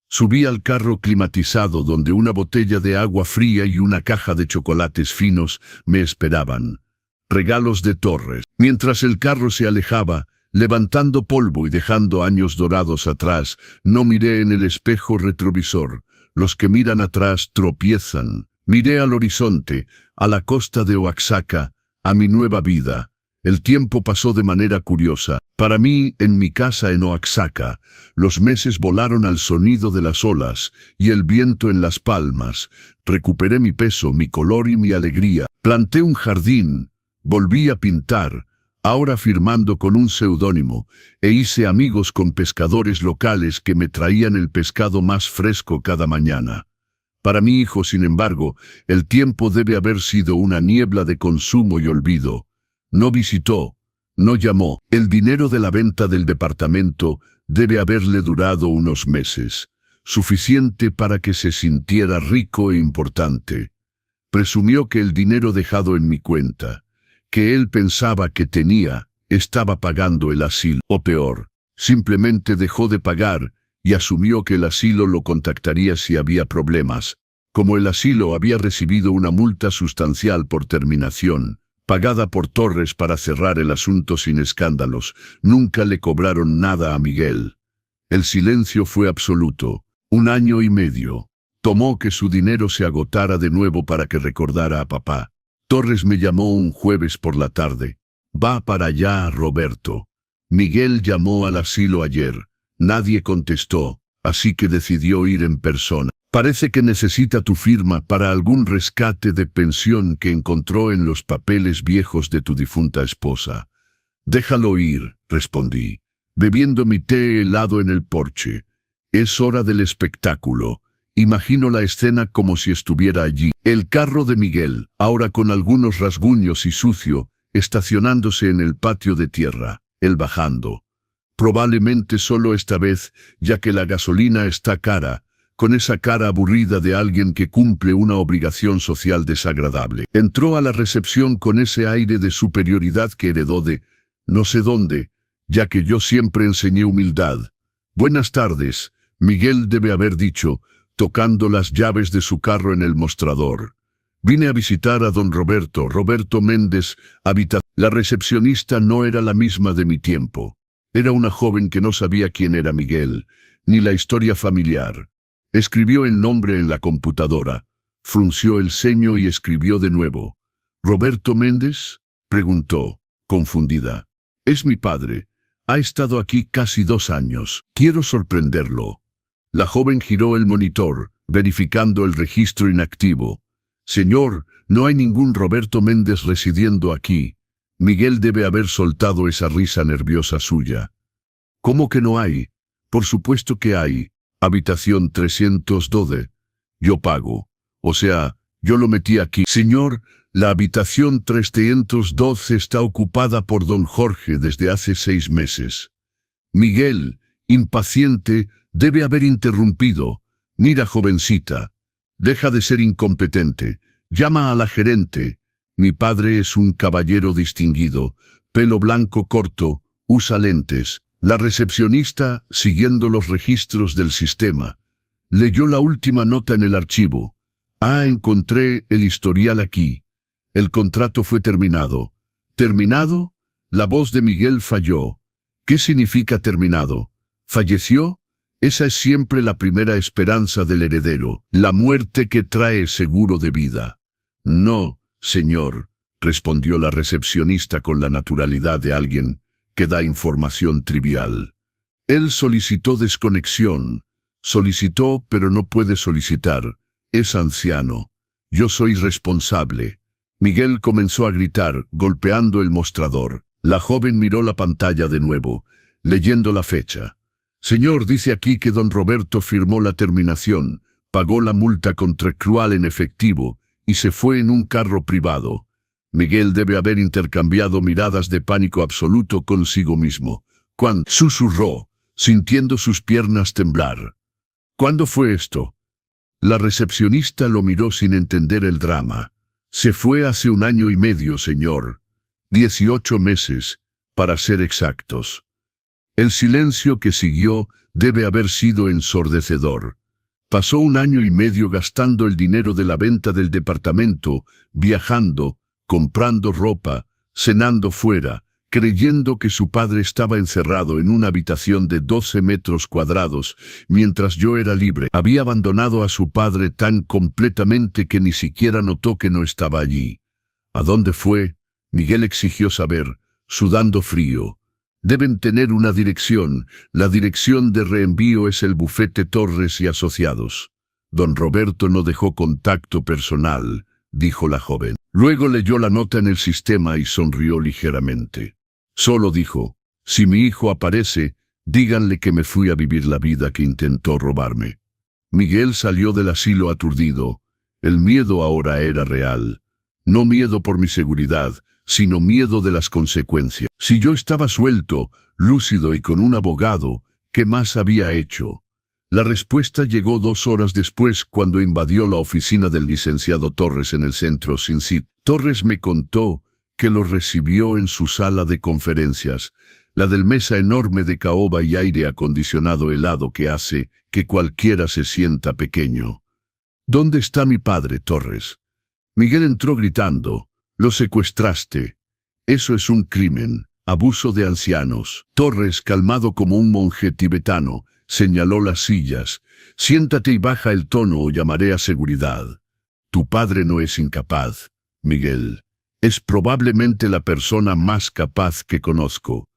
Subí al carro climatizado donde una botella de agua fría y una caja de chocolates finos me esperaban. Regalos de Torres. Mientras el carro se alejaba, levantando polvo y dejando años dorados atrás, no miré en el espejo retrovisor. Los que miran atrás tropiezan. Miré al horizonte, a la costa de Oaxaca, a mi nueva vida. El tiempo pasó de manera curiosa. Para mí, en mi casa en Oaxaca, los meses volaron al sonido de las olas y el viento en las palmas. Recuperé mi peso, mi color y mi alegría. Planté un jardín, volví a pintar, ahora firmando con un seudónimo, e hice amigos con pescadores locales que me traían el pescado más fresco cada mañana. Para mi hijo, sin embargo, el tiempo debe haber sido una niebla de consumo y olvido. No visitó, no llamó. El dinero de la venta del departamento debe haberle durado unos meses, suficiente para que se sintiera rico e importante. Presumió que el dinero dejado en mi cuenta, que él pensaba que tenía, estaba pagando el asilo. O peor, simplemente dejó de pagar y asumió que el asilo lo contactaría si había problemas. Como el asilo había recibido una multa sustancial por terminación, pagada por Torres para cerrar el asunto sin escándalos, nunca le cobraron nada a Miguel. El silencio fue absoluto. 1 año y medio. Tomó que su dinero se agotara de nuevo para que recordara a papá. Torres me llamó un jueves por la tarde. «Va para allá, Roberto». Miguel llamó al asilo ayer. Nadie contestó, así que decidió ir en persona. «Parece que necesita tu firma para algún rescate de pensión que encontró en los papeles viejos de tu difunta esposa». «Déjalo ir», respondí, bebiendo mi té helado en el porche. «Es hora del espectáculo». Imagino la escena como si estuviera allí. El carro de Miguel, ahora con algunos rasguños y sucio, estacionándose en el patio de tierra, él bajando. Probablemente solo esta vez, ya que la gasolina está cara, con esa cara aburrida de alguien que cumple una obligación social desagradable. Entró a la recepción con ese aire de superioridad que heredó de no sé dónde, ya que yo siempre enseñé humildad. «Buenas tardes», Miguel debe haber dicho, tocando las llaves de su carro en el mostrador. «Vine a visitar a don Roberto Méndez, La recepcionista no era la misma de mi tiempo. Era una joven que no sabía quién era Miguel, ni la historia familiar. Escribió el nombre en la computadora, frunció el ceño y escribió de nuevo. «¿Roberto Méndez?», preguntó, confundida. «Es mi padre. Ha estado aquí casi 2 años. Quiero sorprenderlo. La joven giró el monitor, verificando el registro inactivo. Señor, no hay ningún Roberto Méndez residiendo aquí. Miguel debe haber soltado esa risa nerviosa suya. ¿Cómo que no hay? Por supuesto que hay. Habitación 312. Yo pago. O sea, yo lo metí aquí. Señor, la habitación 312 está ocupada por don Jorge desde hace 6 meses. Miguel, impaciente, debe haber interrumpido. Mira, jovencita, deja de ser incompetente. Llama a la gerente. Mi padre es un caballero distinguido, pelo blanco corto, usa lentes. La recepcionista, siguiendo los registros del sistema, leyó la última nota en el archivo. Encontré el historial aquí. El contrato fue terminado. ¿Terminado? La voz de Miguel falló. ¿Qué significa terminado? ¿Falleció? Esa es siempre la primera esperanza del heredero, la muerte que trae seguro de vida. No, señor, respondió la recepcionista con la naturalidad de alguien que da información trivial. Él solicitó desconexión. Solicitó, pero no puede solicitar. Es anciano. Yo soy responsable. Miguel comenzó a gritar, golpeando el mostrador. La joven miró la pantalla de nuevo, leyendo la fecha. Señor, dice aquí que don Roberto firmó la terminación, pagó la multa contractual en efectivo y se fue en un carro privado. Miguel debe haber intercambiado miradas de pánico absoluto consigo mismo. Cuando susurró, sintiendo sus piernas temblar. ¿Cuándo fue esto? La recepcionista lo miró sin entender el drama. Se fue hace 1 año y medio, señor. 18 meses, para ser exactos. El silencio que siguió debe haber sido ensordecedor. Pasó 1 año y medio gastando el dinero de la venta del departamento, viajando, comprando ropa, cenando fuera, creyendo que su padre estaba encerrado en una habitación de 12 metros cuadrados, mientras yo era libre. Había abandonado a su padre tan completamente que ni siquiera notó que no estaba allí. ¿A dónde fue? Miguel exigió saber, sudando frío. Deben tener una dirección. La dirección de reenvío es el bufete Torres y Asociados. Don Roberto no dejó contacto personal, dijo la joven. Luego leyó la nota en el sistema y sonrió ligeramente. Solo dijo, si mi hijo aparece, díganle que me fui a vivir la vida que intentó robarme. Miguel salió del asilo aturdido. El miedo ahora era real. No miedo por mi seguridad, sino miedo de las consecuencias. Si yo estaba suelto, lúcido y con un abogado, ¿qué más había hecho? La respuesta llegó 2 horas después cuando invadió la oficina del licenciado Torres en el centro Sin City. Torres me contó que lo recibió en su sala de conferencias, la del mesa enorme de caoba y aire acondicionado helado que hace que cualquiera se sienta pequeño. ¿Dónde está mi padre, Torres? Miguel entró gritando. Lo secuestraste. Eso es un crimen, abuso de ancianos. Torres, calmado como un monje tibetano, señaló las sillas. Siéntate y baja el tono o llamaré a seguridad. Tu padre no es incapaz, Miguel. Es probablemente la persona más capaz que conozco.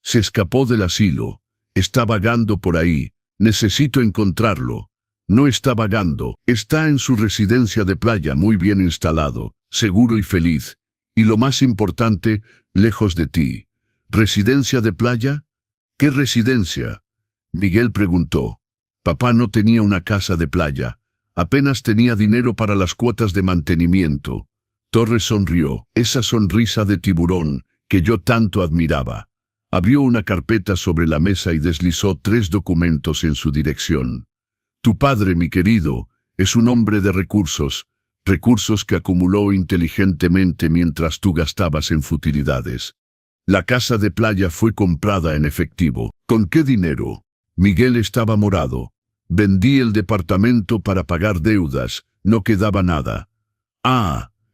Se escapó del asilo. Está vagando por ahí. Necesito encontrarlo. No está vagando. Está en su residencia de playa muy bien instalado, seguro y feliz. Y lo más importante, lejos de ti. ¿Residencia de playa? ¿Qué residencia? Miguel preguntó. Papá no tenía una casa de playa. Apenas tenía dinero para las cuotas de mantenimiento. Torres sonrió, esa sonrisa de tiburón que yo tanto admiraba. Abrió una carpeta sobre la mesa y deslizó 3 documentos en su dirección. Tu padre, mi querido, es un hombre de recursos que acumuló inteligentemente mientras tú gastabas en futilidades. La casa de playa fue comprada en efectivo. ¿Con qué dinero? Miguel estaba morado. Vendí el departamento para pagar deudas, no quedaba nada.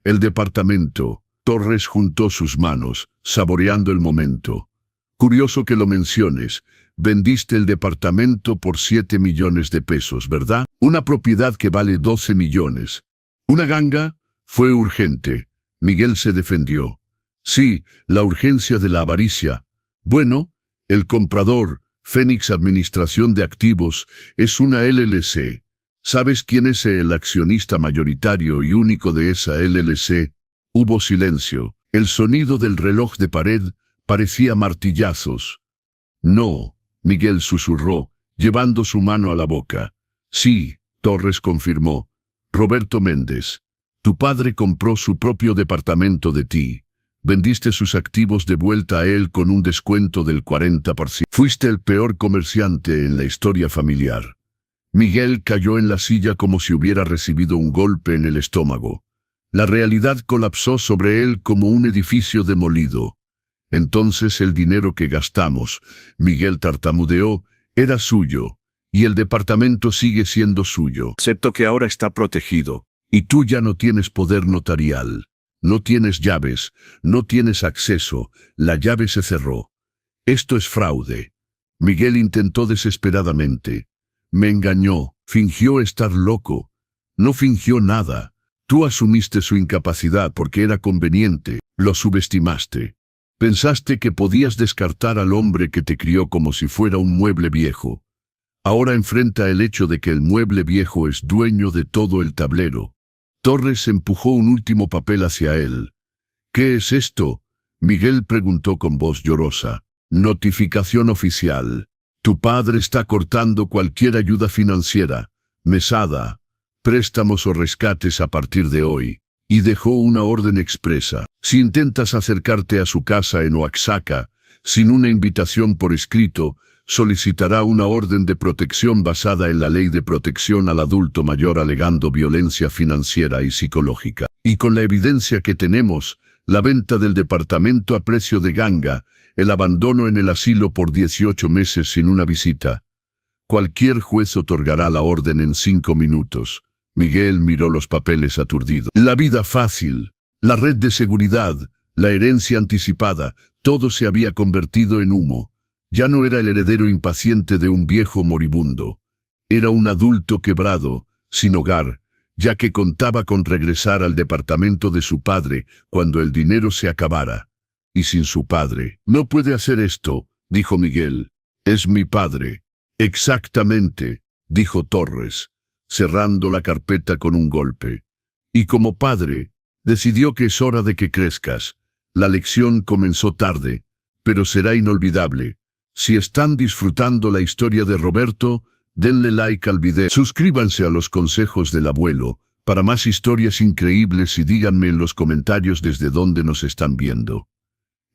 El departamento. Torres juntó sus manos, saboreando el momento. Curioso que lo menciones. Vendiste el departamento por 7 millones de pesos, ¿verdad? Una propiedad que vale 12 millones. ¿Una ganga? Fue urgente. Miguel se defendió. Sí, la urgencia de la avaricia. Bueno, El comprador, Fénix Administración de Activos, es una LLC. ¿Sabes quién es el accionista mayoritario y único de esa LLC? Hubo silencio. El sonido del reloj de pared parecía martillazos. No, Miguel susurró, llevando su mano a la boca. Sí, Torres confirmó. Roberto Méndez. Tu padre compró su propio departamento de ti. Vendiste sus activos de vuelta a él con un descuento del 40%. Fuiste el peor comerciante en la historia familiar. Miguel cayó en la silla como si hubiera recibido un golpe en el estómago. La realidad colapsó sobre él como un edificio demolido. Entonces el dinero que gastamos, Miguel tartamudeó, era suyo, y el departamento sigue siendo suyo. Excepto que ahora está protegido, y tú ya no tienes poder notarial. No tienes llaves, no tienes acceso, la llave se cerró. Esto es fraude. Miguel intentó desesperadamente. Me engañó, fingió estar loco. No fingió nada. Tú asumiste su incapacidad porque era conveniente, lo subestimaste. Pensaste que podías descartar al hombre que te crió como si fuera un mueble viejo. Ahora enfrenta el hecho de que el mueble viejo es dueño de todo el tablero. Torres empujó un último papel hacia él. ¿Qué es esto? Miguel preguntó con voz llorosa. Notificación oficial. Tu padre está cortando cualquier ayuda financiera, mesada, préstamos o rescates a partir de hoy. Y dejó una orden expresa. Si intentas acercarte a su casa en Oaxaca, sin una invitación por escrito, solicitará una orden de protección basada en la Ley de Protección al Adulto Mayor alegando violencia financiera y psicológica. Y con la evidencia que tenemos, la venta del departamento a precio de ganga, el abandono en el asilo por 18 meses sin una visita. Cualquier juez otorgará la orden en 5 minutos. Miguel miró los papeles aturdido. La vida fácil, la red de seguridad, la herencia anticipada, todo se había convertido en humo. Ya no era el heredero impaciente de un viejo moribundo. Era un adulto quebrado, sin hogar, ya que contaba con regresar al departamento de su padre cuando el dinero se acabara. Y sin su padre. No puede hacer esto, dijo Miguel. Es mi padre. Exactamente, dijo Torres, cerrando la carpeta con un golpe. Y como padre, decidió que es hora de que crezcas. La lección comenzó tarde, pero será inolvidable. Si están disfrutando la historia de Roberto, denle like al video. Suscríbanse a los consejos del abuelo, para más historias increíbles y díganme en los comentarios desde dónde nos están viendo.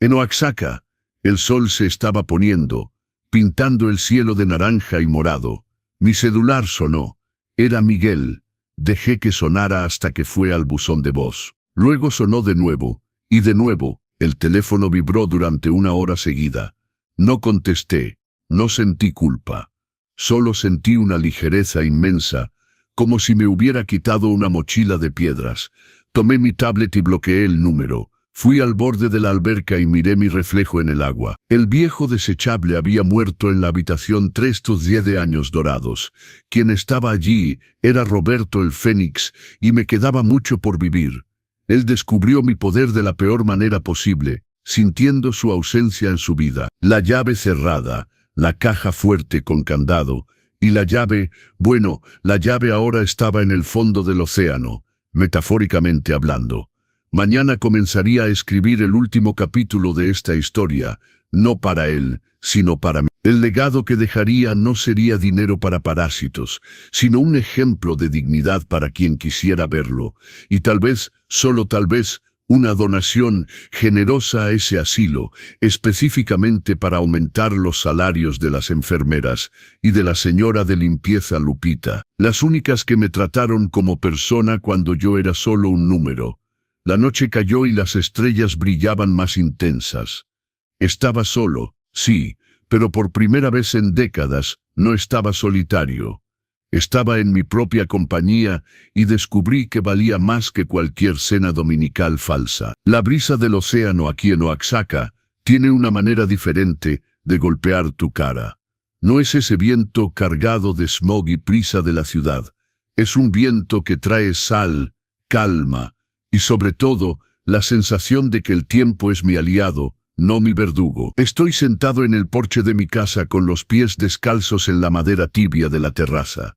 En Oaxaca, el sol se estaba poniendo, pintando el cielo de naranja y morado. Mi celular sonó. Era Miguel. Dejé que sonara hasta que fue al buzón de voz. Luego sonó de nuevo, y de nuevo, el teléfono vibró durante 1 hora seguida. No contesté, no sentí culpa. Solo sentí una ligereza inmensa, como si me hubiera quitado una mochila de piedras. Tomé mi tablet y bloqueé el número. Fui al borde de la alberca y miré mi reflejo en el agua. El viejo desechable había muerto en la habitación 310 de años dorados. Quien estaba allí era Roberto el Fénix, y me quedaba mucho por vivir. Él descubrió mi poder de la peor manera posible, sintiendo su ausencia en su vida. La llave cerrada, la caja fuerte con candado, y la llave, bueno, la llave ahora estaba en el fondo del océano, metafóricamente hablando. Mañana comenzaría a escribir el último capítulo de esta historia, no para él, sino para mí. El legado que dejaría no sería dinero para parásitos, sino un ejemplo de dignidad para quien quisiera verlo, y tal vez, solo tal vez, una donación generosa a ese asilo, específicamente para aumentar los salarios de las enfermeras y de la señora de limpieza Lupita, las únicas que me trataron como persona cuando yo era solo un número. La noche cayó y las estrellas brillaban más intensas. Estaba solo, sí, pero por primera vez en décadas no estaba solitario. Estaba en mi propia compañía y descubrí que valía más que cualquier cena dominical falsa. La brisa del océano aquí en Oaxaca tiene una manera diferente de golpear tu cara. No es ese viento cargado de smog y prisa de la ciudad. Es un viento que trae sal, calma, y sobre todo, la sensación de que el tiempo es mi aliado, no mi verdugo. Estoy sentado en el porche de mi casa con los pies descalzos en la madera tibia de la terraza,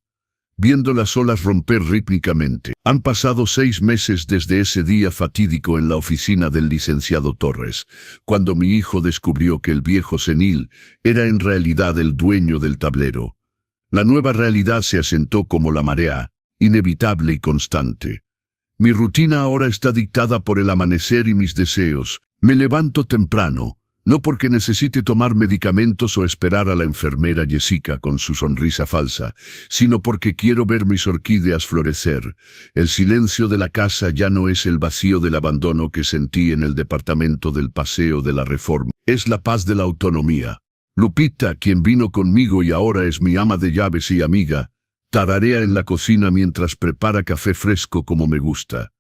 viendo las olas romper rítmicamente. Han pasado 6 meses desde ese día fatídico en la oficina del licenciado Torres, cuando mi hijo descubrió que el viejo senil era en realidad el dueño del tablero. La nueva realidad se asentó como la marea, inevitable y constante. Mi rutina ahora está dictada por el amanecer y mis deseos. Me levanto temprano, no porque necesite tomar medicamentos o esperar a la enfermera Jessica con su sonrisa falsa, sino porque quiero ver mis orquídeas florecer. El silencio de la casa ya no es el vacío del abandono que sentí en el departamento del Paseo de la Reforma. Es la paz de la autonomía. Lupita, quien vino conmigo y ahora es mi ama de llaves y amiga, tararea en la cocina mientras prepara café fresco como me gusta.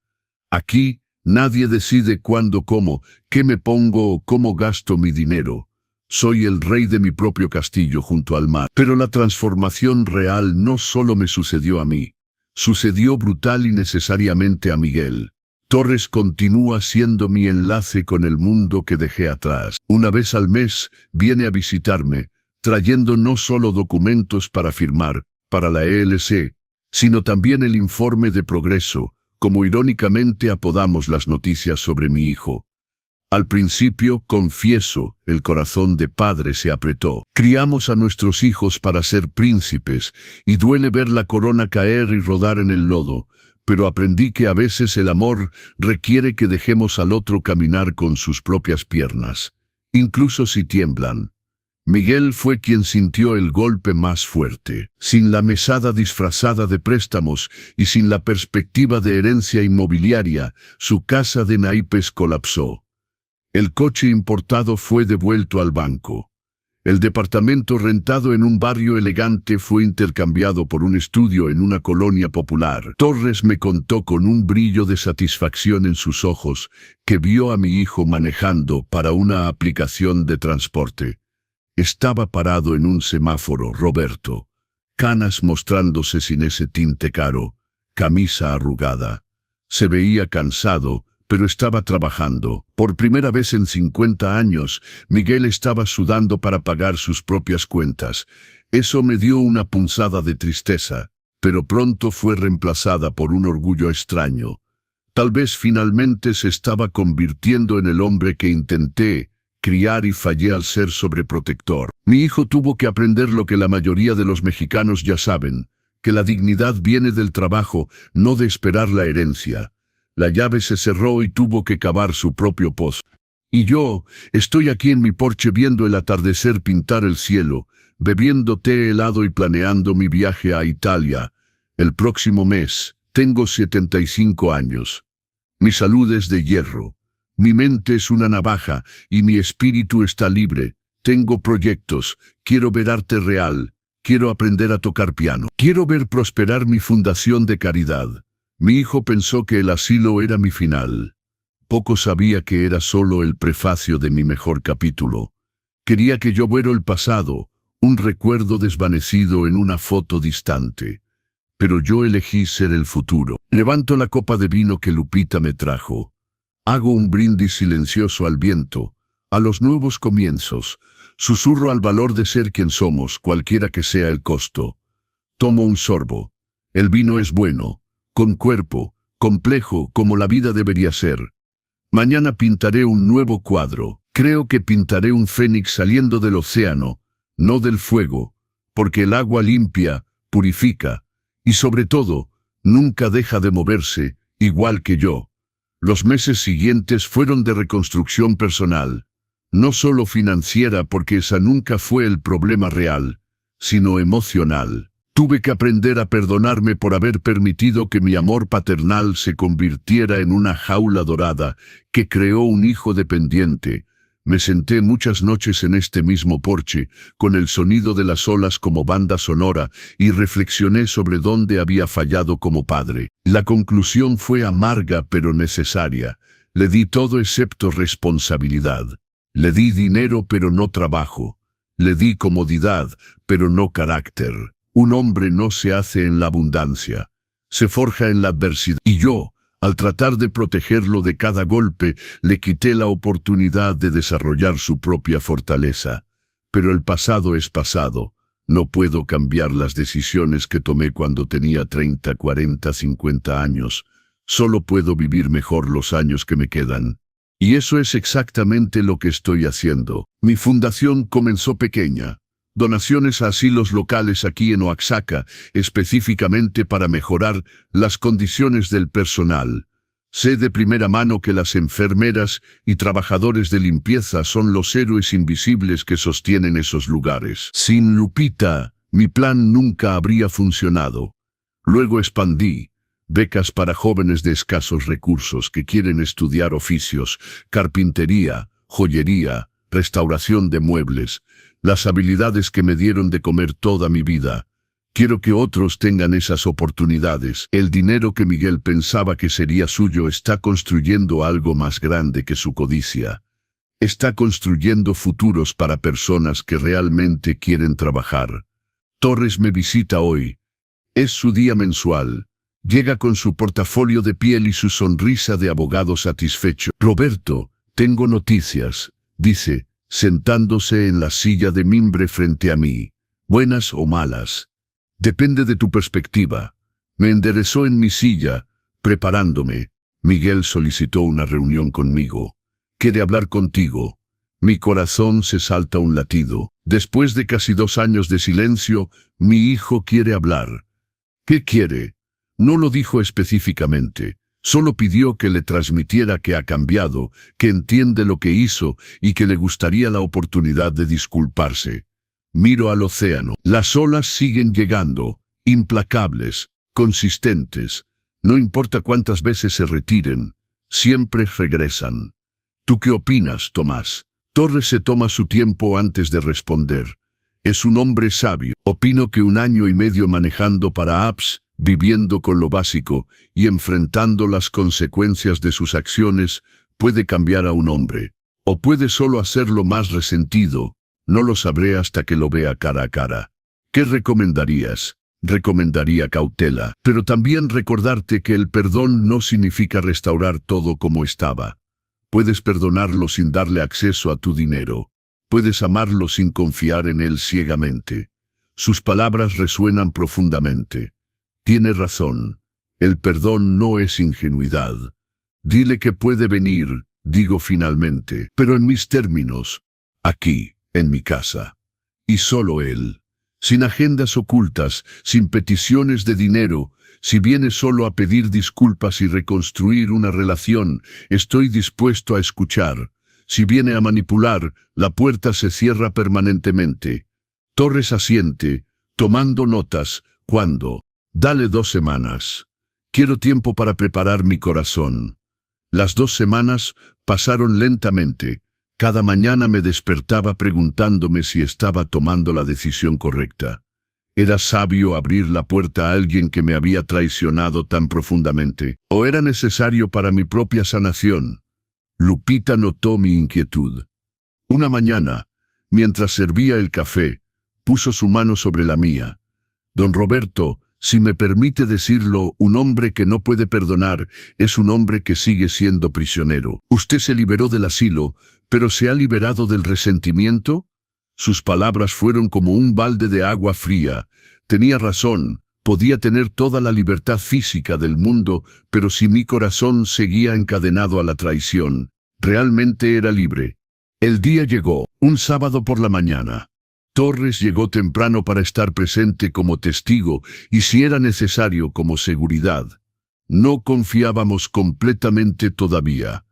Aquí, nadie decide cuándo como, qué me pongo o cómo gasto mi dinero. Soy el rey de mi propio castillo junto al mar. Pero la transformación real no solo me sucedió a mí. Sucedió brutal y necesariamente a Miguel. Torres continúa siendo mi enlace con el mundo que dejé atrás. Una vez al mes, viene a visitarme, trayendo no solo documentos para firmar, para la ELC, sino también el informe de progreso, como irónicamente apodamos las noticias sobre mi hijo. Al principio, confieso, el corazón de padre se apretó. Criamos a nuestros hijos para ser príncipes, y duele ver la corona caer y rodar en el lodo, pero aprendí que a veces el amor requiere que dejemos al otro caminar con sus propias piernas, incluso si tiemblan. Miguel fue quien sintió el golpe más fuerte. Sin la mesada disfrazada de préstamos y sin la perspectiva de herencia inmobiliaria, su casa de naipes colapsó. El coche importado fue devuelto al banco. El departamento rentado en un barrio elegante fue intercambiado por un estudio en una colonia popular. Torres me contó con un brillo de satisfacción en sus ojos que vio a mi hijo manejando para una aplicación de transporte. Estaba parado en un semáforo, Roberto, canas mostrándose sin ese tinte caro, camisa arrugada. Se veía cansado, pero estaba trabajando. Por primera vez en 50 años, Miguel estaba sudando para pagar sus propias cuentas. Eso me dio una punzada de tristeza, pero pronto fue reemplazada por un orgullo extraño. Tal vez finalmente se estaba convirtiendo en el hombre que intenté criar y fallé al ser sobreprotector. Mi hijo tuvo que aprender lo que la mayoría de los mexicanos ya saben, que la dignidad viene del trabajo, no de esperar la herencia. La llave se cerró y tuvo que cavar su propio pozo. Y yo, estoy aquí en mi porche viendo el atardecer pintar el cielo, bebiendo té helado y planeando mi viaje a Italia. El próximo mes, tengo 75 años. Mi salud es de hierro. Mi mente es una navaja y mi espíritu está libre. Tengo proyectos, quiero ver arte real, quiero aprender a tocar piano. Quiero ver prosperar mi fundación de caridad. Mi hijo pensó que el asilo era mi final. Poco sabía que era solo el prefacio de mi mejor capítulo. Quería que yo fuera el pasado, un recuerdo desvanecido en una foto distante. Pero yo elegí ser el futuro. Levanto la copa de vino que Lupita me trajo. Hago un brindis silencioso al viento, a los nuevos comienzos. Susurro al valor de ser quien somos, cualquiera que sea el costo. Tomo un sorbo. El vino es bueno, con cuerpo, complejo como la vida debería ser. Mañana pintaré un nuevo cuadro. Creo que pintaré un fénix saliendo del océano, no del fuego, porque el agua limpia, purifica, y sobre todo, nunca deja de moverse, igual que yo. Los meses siguientes fueron de reconstrucción personal, no solo financiera porque esa nunca fue el problema real, sino emocional. Tuve que aprender a perdonarme por haber permitido que mi amor paternal se convirtiera en una jaula dorada que creó un hijo dependiente. Me senté muchas noches en este mismo porche, con el sonido de las olas como banda sonora, y reflexioné sobre dónde había fallado como padre. La conclusión fue amarga pero necesaria. Le di todo excepto responsabilidad. Le di dinero pero no trabajo. Le di comodidad pero no carácter. Un hombre no se hace en la abundancia. Se forja en la adversidad. Y yo, Al tratar de protegerlo de cada golpe, le quité la oportunidad de desarrollar su propia fortaleza. Pero el pasado es pasado. No puedo cambiar las decisiones que tomé cuando tenía 30, 40, 50 años. Solo puedo vivir mejor los años que me quedan. Y eso es exactamente lo que estoy haciendo. Mi fundación comenzó pequeña. Donaciones a asilos locales aquí en Oaxaca, específicamente para mejorar las condiciones del personal. Sé de primera mano que las enfermeras y trabajadores de limpieza son los héroes invisibles que sostienen esos lugares. Sin Lupita, mi plan nunca habría funcionado. Luego expandí. Becas para jóvenes de escasos recursos que quieren estudiar oficios, carpintería, joyería, restauración de muebles, las habilidades que me dieron de comer toda mi vida. Quiero que otros tengan esas oportunidades. El dinero que Miguel pensaba que sería suyo está construyendo algo más grande que su codicia. Está construyendo futuros para personas que realmente quieren trabajar. Torres me visita hoy. Es su día mensual. Llega con su portafolio de piel y su sonrisa de abogado satisfecho. Roberto, tengo noticias, dice, sentándose en la silla de mimbre frente a mí. Buenas o malas. Depende de tu perspectiva. Me enderezó en mi silla, preparándome. Miguel solicitó una reunión conmigo. Quiere hablar contigo. Mi corazón se salta un latido. Después de casi 2 años de silencio, mi hijo quiere hablar. ¿Qué quiere? No lo dijo específicamente. Solo pidió que le transmitiera que ha cambiado, que entiende lo que hizo y que le gustaría la oportunidad de disculparse. Miro al océano. Las olas siguen llegando, implacables, consistentes. No importa cuántas veces se retiren, siempre regresan. ¿Tú qué opinas, Tomás? Torres se toma su tiempo antes de responder. Es un hombre sabio. Opino que 1 año y medio manejando para apps, viviendo con lo básico y enfrentando las consecuencias de sus acciones, puede cambiar a un hombre. O puede solo hacerlo más resentido. No lo sabré hasta que lo vea cara a cara. ¿Qué recomendarías? Recomendaría cautela, pero también recordarte que el perdón no significa restaurar todo como estaba. Puedes perdonarlo sin darle acceso a tu dinero. Puedes amarlo sin confiar en él ciegamente. Sus palabras resuenan profundamente. Tiene razón. El perdón no es ingenuidad. Dile que puede venir, digo finalmente, pero en mis términos, aquí, en mi casa. Y solo él. Sin agendas ocultas, sin peticiones de dinero, si viene solo a pedir disculpas y reconstruir una relación, estoy dispuesto a escuchar. Si viene a manipular, la puerta se cierra permanentemente. Torres asiente, tomando notas. ¿Cuándo? Dale 2 semanas. Quiero tiempo para preparar mi corazón. Las 2 semanas pasaron lentamente. Cada mañana me despertaba preguntándome si estaba tomando la decisión correcta. ¿Era sabio abrir la puerta a alguien que me había traicionado tan profundamente? ¿O era necesario para mi propia sanación? Lupita notó mi inquietud. Una mañana, mientras servía el café, puso su mano sobre la mía. Don Roberto, si me permite decirlo, un hombre que no puede perdonar es un hombre que sigue siendo prisionero. Usted se liberó del asilo, pero ¿se ha liberado del resentimiento? Sus palabras fueron como un balde de agua fría. Tenía razón, podía tener toda la libertad física del mundo, pero si mi corazón seguía encadenado a la traición, realmente era libre. El día llegó, un sábado por la mañana. Torres llegó temprano para estar presente como testigo y si era necesario como seguridad. No confiábamos completamente todavía.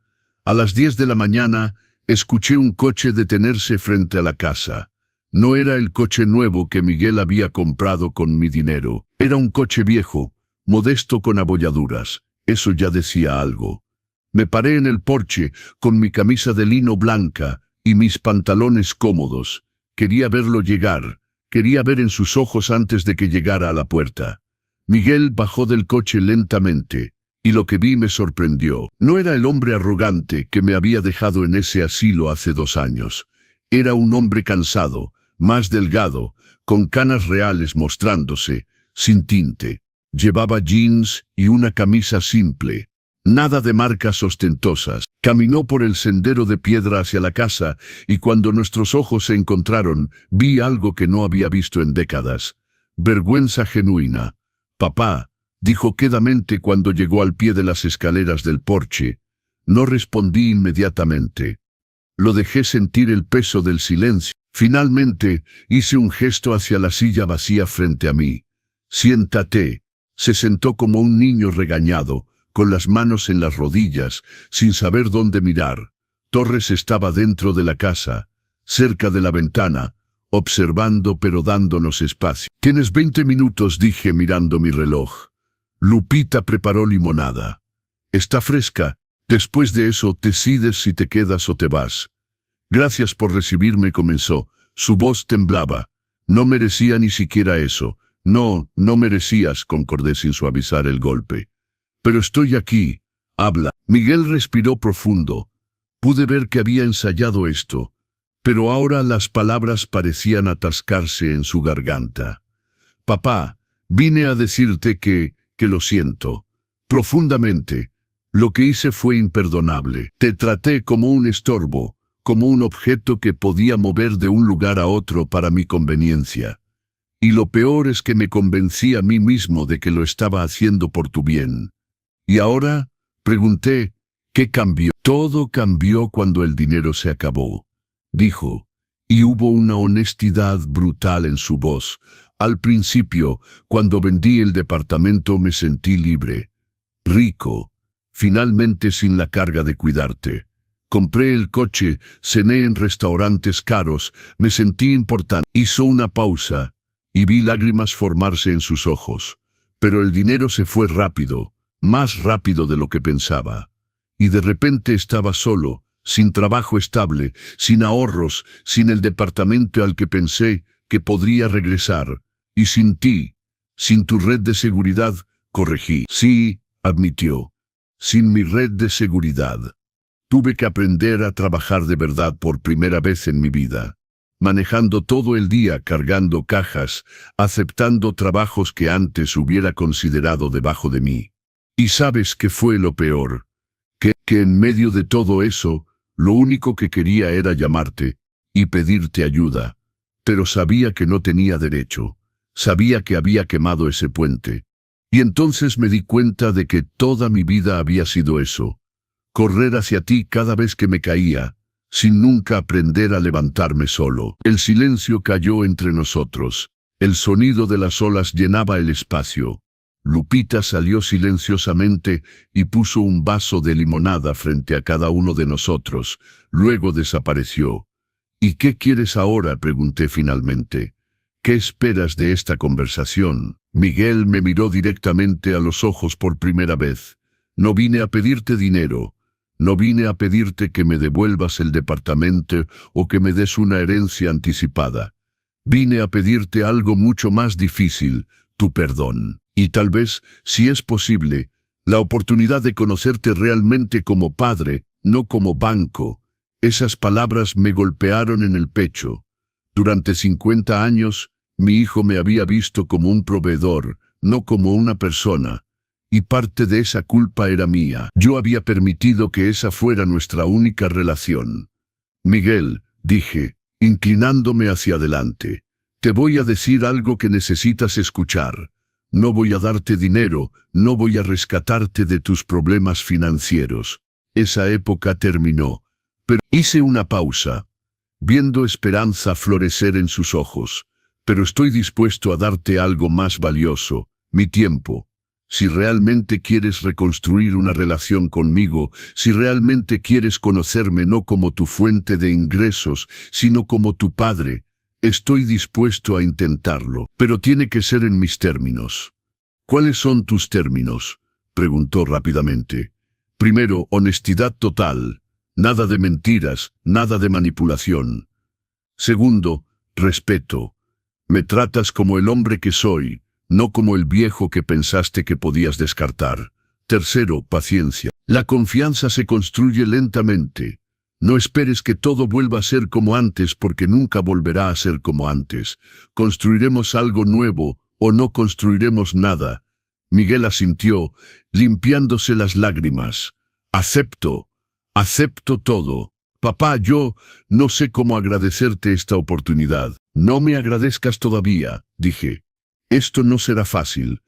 A las 10 de la mañana, escuché un coche detenerse frente a la casa. No era el coche nuevo que Miguel había comprado con mi dinero. Era un coche viejo, modesto con abolladuras. Eso ya decía algo. Me paré en el porche, con mi camisa de lino blanca y mis pantalones cómodos. Quería verlo llegar. Quería ver en sus ojos antes de que llegara a la puerta. Miguel bajó del coche lentamente. Y lo que vi me sorprendió. No era el hombre arrogante que me había dejado en ese asilo hace 2 años. Era un hombre cansado, más delgado, con canas reales mostrándose, sin tinte. Llevaba jeans y una camisa simple. Nada de marcas ostentosas. Caminó por el sendero de piedra hacia la casa, y cuando nuestros ojos se encontraron, vi algo que no había visto en décadas. Vergüenza genuina. Papá, dijo quedamente cuando llegó al pie de las escaleras del porche. No respondí inmediatamente. Lo dejé sentir el peso del silencio. Finalmente, hice un gesto hacia la silla vacía frente a mí. Siéntate. Se sentó como un niño regañado, con las manos en las rodillas, sin saber dónde mirar. Torres estaba dentro de la casa, cerca de la ventana, observando pero dándonos espacio. «Tienes 20 minutos», dije mirando mi reloj. Lupita preparó limonada. «Está fresca. Después de eso decides si te quedas o te vas». «Gracias por recibirme», comenzó. Su voz temblaba. «No merecía ni siquiera eso». «No, no merecías», concordé sin suavizar el golpe. «Pero estoy aquí. Habla». Miguel respiró profundo. Pude ver que había ensayado esto, pero ahora las palabras parecían atascarse en su garganta. «Papá, vine a decirte que lo siento. Profundamente. Lo que hice fue imperdonable. Te traté como un estorbo, como un objeto que podía mover de un lugar a otro para mi conveniencia. Y lo peor es que me convencí a mí mismo de que lo estaba haciendo por tu bien». «¿Y ahora?», pregunté. «¿Qué cambió?». «Todo cambió cuando el dinero se acabó», dijo, y hubo una honestidad brutal en su voz. «Al principio, cuando vendí el departamento, me sentí libre, rico, finalmente sin la carga de cuidarte. Compré el coche, cené en restaurantes caros, me sentí importante». Hizo una pausa, y vi lágrimas formarse en sus ojos. «Pero el dinero se fue rápido, más rápido de lo que pensaba. Y de repente estaba solo, sin trabajo estable, sin ahorros, sin el departamento al que pensé que podría regresar. Y sin ti, sin tu red de seguridad», corregí. «Sí», admitió, «sin mi red de seguridad. Tuve que aprender a trabajar de verdad por primera vez en mi vida. Manejando todo el día, cargando cajas, aceptando trabajos que antes hubiera considerado debajo de mí. Y ¿sabes qué fue lo peor? Que en medio de todo eso, lo único que quería era llamarte y pedirte ayuda. Pero sabía que no tenía derecho. Sabía que había quemado ese puente. Y entonces me di cuenta de que toda mi vida había sido eso. Correr hacia ti cada vez que me caía, sin nunca aprender a levantarme solo». El silencio cayó entre nosotros. El sonido de las olas llenaba el espacio. Lupita salió silenciosamente y puso un vaso de limonada frente a cada uno de nosotros. Luego desapareció. «¿Y qué quieres ahora?», pregunté finalmente. «¿Qué esperas de esta conversación?». Miguel me miró directamente a los ojos por primera vez. «No vine a pedirte dinero. No vine a pedirte que me devuelvas el departamento o que me des una herencia anticipada. Vine a pedirte algo mucho más difícil, tu perdón. Y tal vez, si es posible, la oportunidad de conocerte realmente como padre, no como banco». Esas palabras me golpearon en el pecho. Durante 50 años, mi hijo me había visto como un proveedor, no como una persona. Y parte de esa culpa era mía. Yo había permitido que esa fuera nuestra única relación. «Miguel», dije, inclinándome hacia adelante, «te voy a decir algo que necesitas escuchar. No voy a darte dinero, no voy a rescatarte de tus problemas financieros. Esa época terminó». Pero hice una pausa, viendo esperanza florecer en sus ojos. «Pero estoy dispuesto a darte algo más valioso, mi tiempo. Si realmente quieres reconstruir una relación conmigo, si realmente quieres conocerme no como tu fuente de ingresos, sino como tu padre, estoy dispuesto a intentarlo, pero tiene que ser en mis términos». «¿Cuáles son tus términos?», preguntó rápidamente. «Primero, honestidad total. Nada de mentiras, nada de manipulación. Segundo, respeto. Me tratas como el hombre que soy, no como el viejo que pensaste que podías descartar. Tercero, paciencia. La confianza se construye lentamente. No esperes que todo vuelva a ser como antes, porque nunca volverá a ser como antes. Construiremos algo nuevo o no construiremos nada. Miguel asintió, limpiándose las lágrimas. Acepto todo. Papá, yo no sé cómo agradecerte esta oportunidad. No me agradezcas todavía, dije. Esto no será fácil.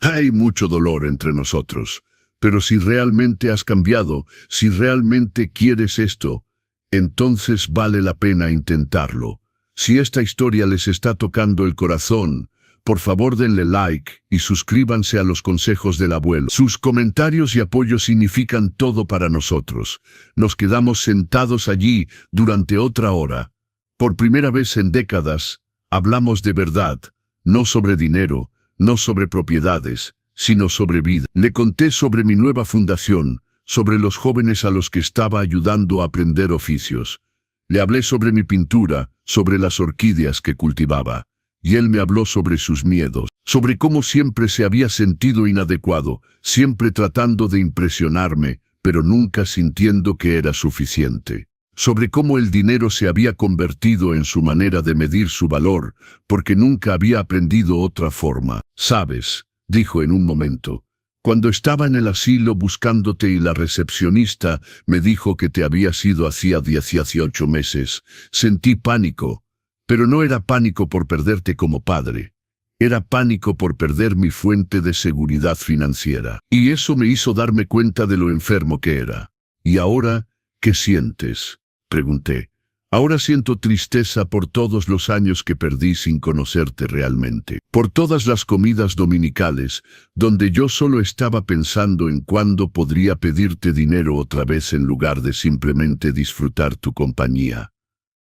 Hay mucho dolor entre nosotros. Pero si realmente has cambiado, si realmente quieres esto, entonces vale la pena intentarlo. Si esta historia les está tocando el corazón, por favor denle like y suscríbanse a los consejos del abuelo. Sus comentarios y apoyo significan todo para nosotros. Nos quedamos sentados allí durante otra hora. Por primera vez en décadas, hablamos de verdad, no sobre dinero, no sobre propiedades, sino sobre vida. Le conté sobre mi nueva fundación, sobre los jóvenes a los que estaba ayudando a aprender oficios. Le hablé sobre mi pintura, sobre las orquídeas que cultivaba. Y él me habló sobre sus miedos, sobre cómo siempre se había sentido inadecuado, siempre tratando de impresionarme, pero nunca sintiendo que era suficiente. Sobre cómo el dinero se había convertido en su manera de medir su valor, porque nunca había aprendido otra forma. ¿Sabes?, dijo en un momento. Cuando estaba en el asilo buscándote y la recepcionista me dijo que te habías ido hacía 18 meses, sentí pánico. Pero no era pánico por perderte como padre. Era pánico por perder mi fuente de seguridad financiera. Y eso me hizo darme cuenta de lo enfermo que era. ¿Y ahora qué sientes?, pregunté. Ahora siento tristeza por todos los años que perdí sin conocerte realmente. Por todas las comidas dominicales, donde yo solo estaba pensando en cuándo podría pedirte dinero otra vez en lugar de simplemente disfrutar tu compañía.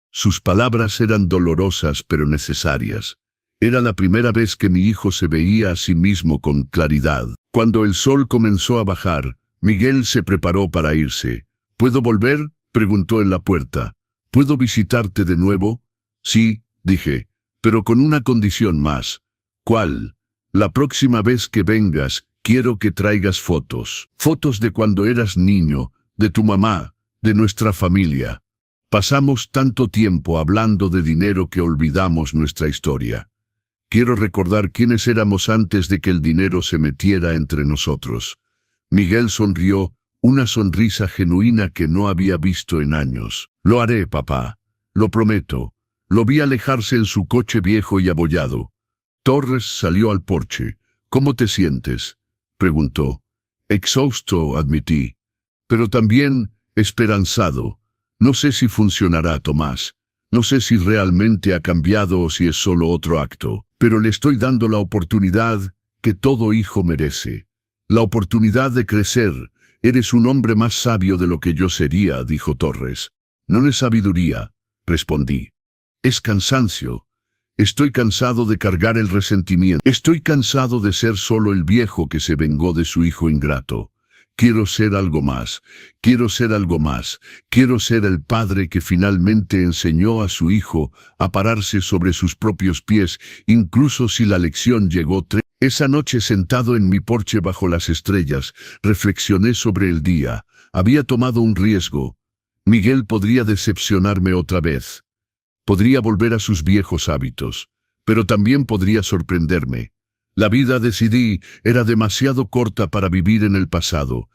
Sus palabras eran dolorosas pero necesarias. Era la primera vez que mi hijo se veía a sí mismo con claridad. Cuando el sol comenzó a bajar, Miguel se preparó para irse. ¿Puedo volver?, preguntó en la puerta. ¿Puedo visitarte de nuevo? Sí, dije, pero con una condición más. ¿Cuál? La próxima vez que vengas, quiero que traigas fotos. Fotos de cuando eras niño, de tu mamá, de nuestra familia. Pasamos tanto tiempo hablando de dinero que olvidamos nuestra historia. Quiero recordar quiénes éramos antes de que el dinero se metiera entre nosotros. Miguel sonrió, una sonrisa genuina que no había visto en años. Lo haré, papá. Lo prometo. Lo vi alejarse en su coche viejo y abollado. Torres salió al porche. ¿Cómo te sientes?, preguntó. Exhausto, admití. Pero también esperanzado. No sé si funcionará, Tomás. No sé si realmente ha cambiado o si es solo otro acto. Pero le estoy dando la oportunidad que todo hijo merece. La oportunidad de crecer. Eres un hombre más sabio de lo que yo sería, dijo Torres. No es sabiduría, respondí. Es cansancio. Estoy cansado de cargar el resentimiento. Estoy cansado de ser solo el viejo que se vengó de su hijo ingrato. Quiero ser algo más, quiero ser algo más, quiero ser el padre que finalmente enseñó a su hijo a pararse sobre sus propios pies, incluso si la lección llegó Esa noche sentado en mi porche bajo las estrellas, reflexioné sobre el día. Había tomado un riesgo. Miguel podría decepcionarme otra vez. Podría volver a sus viejos hábitos, pero también podría sorprenderme. La vida, decidí, era demasiado corta para vivir en el pasado.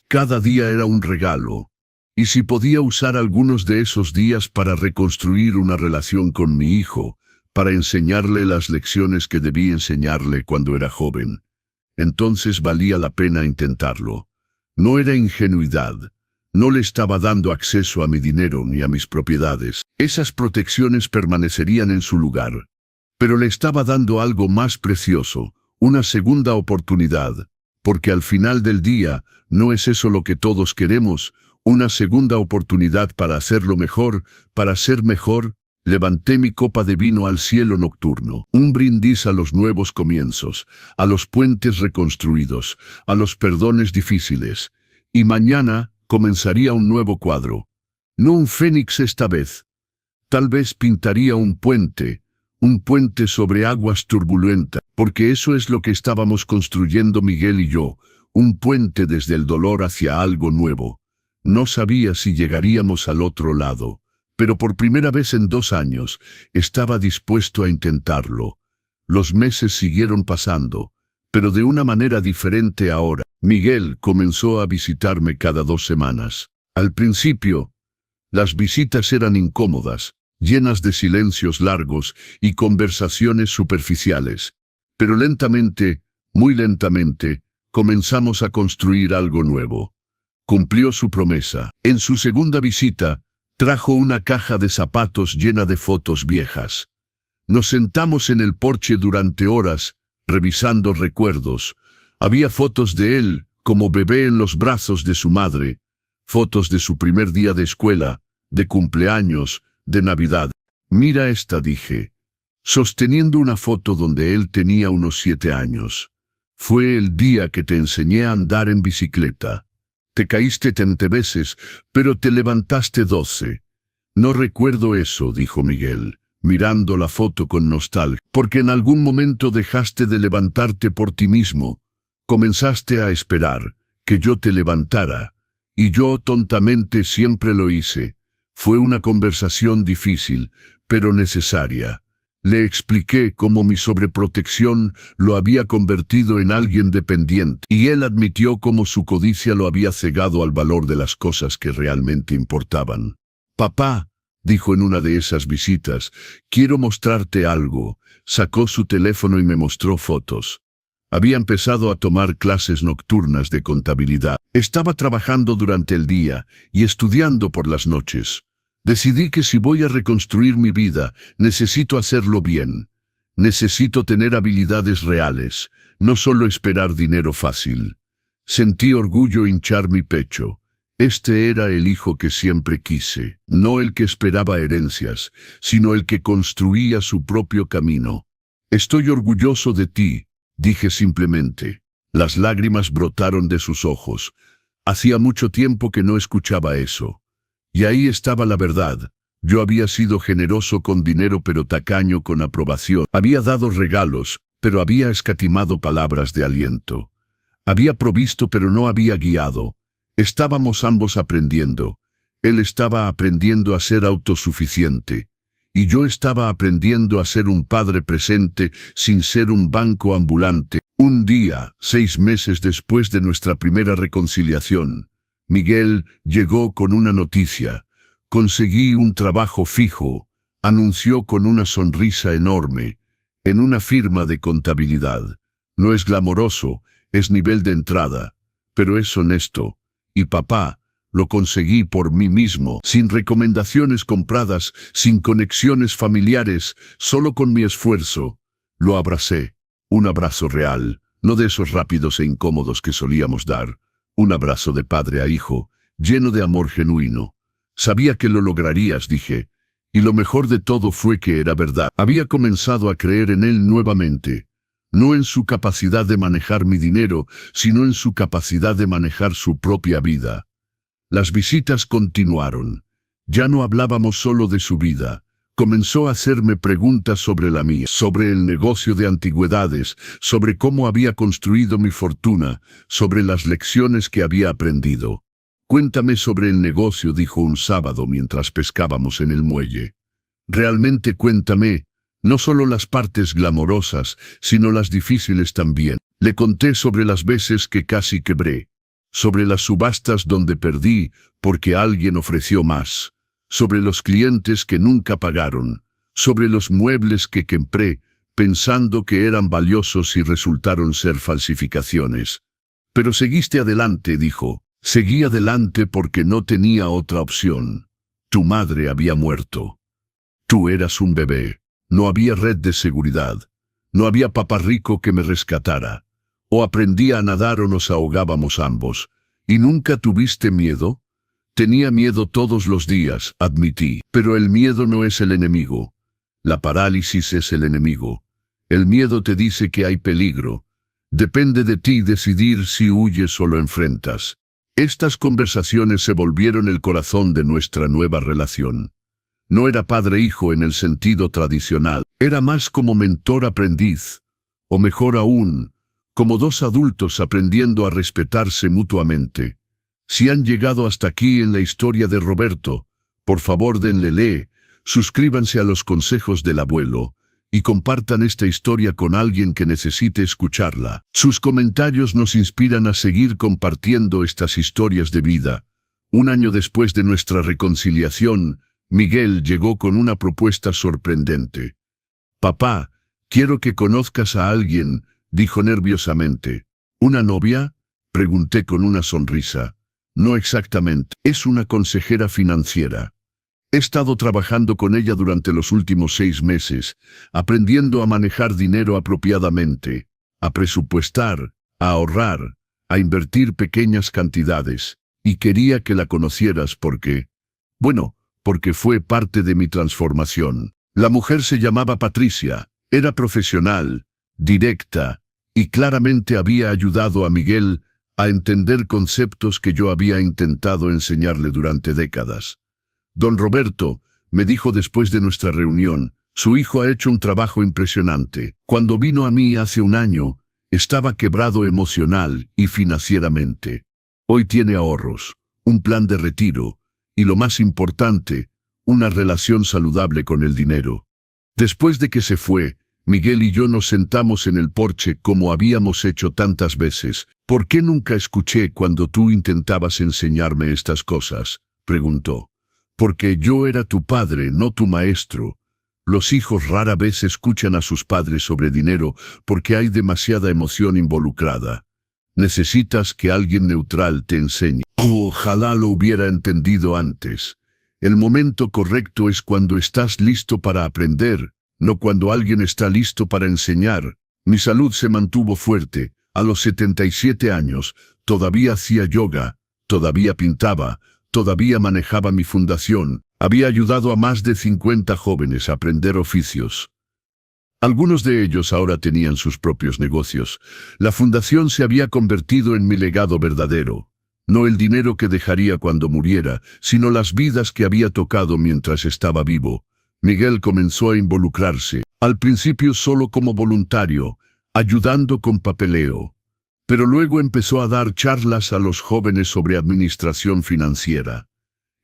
Cada día era un regalo. Y si podía usar algunos de esos días para reconstruir una relación con mi hijo, para enseñarle las lecciones que debí enseñarle cuando era joven, entonces valía la pena intentarlo. No era ingenuidad. No le estaba dando acceso a mi dinero ni a mis propiedades. Esas protecciones permanecerían en su lugar. Pero le estaba dando algo más precioso, una segunda oportunidad, porque al final del día, ¿no es eso lo que todos queremos? Una segunda oportunidad para hacerlo mejor, para ser mejor. Levanté mi copa de vino al cielo nocturno, un brindis a los nuevos comienzos, a los puentes reconstruidos, a los perdones difíciles. Y mañana comenzaría un nuevo cuadro. No un fénix esta vez. Tal vez pintaría un puente sobre aguas turbulentas, porque eso es lo que estábamos construyendo Miguel y yo, un puente desde el dolor hacia algo nuevo. No sabía si llegaríamos al otro lado, pero por primera vez en 2 años estaba dispuesto a intentarlo. Los meses siguieron pasando, pero de una manera diferente ahora. Miguel comenzó a visitarme cada 2 semanas. Al principio, las visitas eran incómodas, llenas de silencios largos y conversaciones superficiales. Pero lentamente, muy lentamente, comenzamos a construir algo nuevo. Cumplió su promesa. En su segunda visita, trajo una caja de zapatos llena de fotos viejas. Nos sentamos en el porche durante horas, revisando recuerdos. Había fotos de él, como bebé en los brazos de su madre, fotos de su primer día de escuela, de cumpleaños, de Navidad. Mira esta, dije, sosteniendo una foto donde él tenía unos 7 años. Fue el día que te enseñé a andar en bicicleta. Te caíste 20 veces, pero te levantaste 12. No recuerdo eso, dijo Miguel, mirando la foto con nostalgia, porque en algún momento dejaste de levantarte por ti mismo. Comenzaste a esperar que yo te levantara, y yo tontamente siempre lo hice. Fue una conversación difícil, pero necesaria. Le expliqué cómo mi sobreprotección lo había convertido en alguien dependiente, y él admitió cómo su codicia lo había cegado al valor de las cosas que realmente importaban. Papá, dijo en una de esas visitas, quiero mostrarte algo. Sacó su teléfono y me mostró fotos. Había empezado a tomar clases nocturnas de contabilidad. Estaba trabajando durante el día y estudiando por las noches. Decidí que si voy a reconstruir mi vida, necesito hacerlo bien. Necesito tener habilidades reales, no solo esperar dinero fácil. Sentí orgullo hinchar mi pecho. Este era el hijo que siempre quise, no el que esperaba herencias, sino el que construía su propio camino. Estoy orgulloso de ti, dije simplemente. Las lágrimas brotaron de sus ojos. Hacía mucho tiempo que no escuchaba eso. Y ahí estaba la verdad. Yo había sido generoso con dinero pero tacaño con aprobación. Había dado regalos, pero había escatimado palabras de aliento. Había provisto pero no había guiado. Estábamos ambos aprendiendo. Él estaba aprendiendo a ser autosuficiente. Y yo estaba aprendiendo a ser un padre presente sin ser un banco ambulante. Un día, 6 meses después de nuestra primera reconciliación, Miguel llegó con una noticia. Conseguí un trabajo fijo, anunció con una sonrisa enorme, en una firma de contabilidad. No es glamoroso, es nivel de entrada, pero es honesto. Y papá, lo conseguí por mí mismo, sin recomendaciones compradas, sin conexiones familiares, solo con mi esfuerzo. Lo abracé. Un abrazo real, no de esos rápidos e incómodos que solíamos dar. Un abrazo de padre a hijo, lleno de amor genuino. Sabía que lo lograrías, dije. Y lo mejor de todo fue que era verdad. Había comenzado a creer en él nuevamente. No en su capacidad de manejar mi dinero, sino en su capacidad de manejar su propia vida. Las visitas continuaron. Ya no hablábamos solo de su vida. Comenzó a hacerme preguntas sobre la mía, sobre el negocio de antigüedades, sobre cómo había construido mi fortuna, sobre las lecciones que había aprendido. Cuéntame sobre el negocio, dijo un sábado mientras pescábamos en el muelle. Realmente cuéntame, no solo las partes glamorosas, sino las difíciles también. Le conté sobre las veces que casi quebré, sobre las subastas donde perdí porque alguien ofreció más, sobre los clientes que nunca pagaron, sobre los muebles que compré pensando que eran valiosos y resultaron ser falsificaciones. Pero seguiste adelante, dijo. Seguí adelante porque no tenía otra opción. Tu madre había muerto. Tú eras un bebé. No había red de seguridad. No había papá rico que me rescatara. O aprendía a nadar o nos ahogábamos ambos. ¿Y nunca tuviste miedo? Tenía miedo todos los días, admití. Pero el miedo no es el enemigo. La parálisis es el enemigo. El miedo te dice que hay peligro. Depende de ti decidir si huyes o lo enfrentas. Estas conversaciones se volvieron el corazón de nuestra nueva relación. No era padre-hijo en el sentido tradicional. Era más como mentor-aprendiz. O mejor aún, como dos adultos aprendiendo a respetarse mutuamente. Si han llegado hasta aquí en la historia de Roberto, por favor denle like, suscríbanse a los consejos del abuelo y compartan esta historia con alguien que necesite escucharla. Sus comentarios nos inspiran a seguir compartiendo estas historias de vida. Un año después de nuestra reconciliación, Miguel llegó con una propuesta sorprendente. «Papá, quiero que conozcas a alguien», dijo nerviosamente. «¿Una novia?», pregunté con una sonrisa. «No exactamente, es una consejera financiera. He estado trabajando con ella durante los últimos 6 meses, aprendiendo a manejar dinero apropiadamente, a presupuestar, a ahorrar, a invertir pequeñas cantidades, y quería que la conocieras porque fue parte de mi transformación». La mujer se llamaba Patricia, era profesional, directa, y claramente había ayudado a Miguel a entender conceptos que yo había intentado enseñarle durante décadas. «Don Roberto», me dijo después de nuestra reunión, «su hijo ha hecho un trabajo impresionante. Cuando vino a mí hace un año, estaba quebrado emocional y financieramente. Hoy tiene ahorros, un plan de retiro, y lo más importante, una relación saludable con el dinero». Después de que se fue, Miguel y yo nos sentamos en el porche como habíamos hecho tantas veces. «¿Por qué nunca escuché cuando tú intentabas enseñarme estas cosas?», preguntó. «Porque yo era tu padre, no tu maestro. Los hijos rara vez escuchan a sus padres sobre dinero porque hay demasiada emoción involucrada. Necesitas que alguien neutral te enseñe». Ojalá lo hubiera entendido antes. El momento correcto es cuando estás listo para aprender, no cuando alguien está listo para enseñar. Mi salud se mantuvo fuerte. A los 77 años, todavía hacía yoga, todavía pintaba, todavía manejaba mi fundación. Había ayudado a más de 50 jóvenes a aprender oficios. Algunos de ellos ahora tenían sus propios negocios. La fundación se había convertido en mi legado verdadero. No el dinero que dejaría cuando muriera, sino las vidas que había tocado mientras estaba vivo. Miguel comenzó a involucrarse, al principio solo como voluntario, ayudando con papeleo. Pero luego empezó a dar charlas a los jóvenes sobre administración financiera.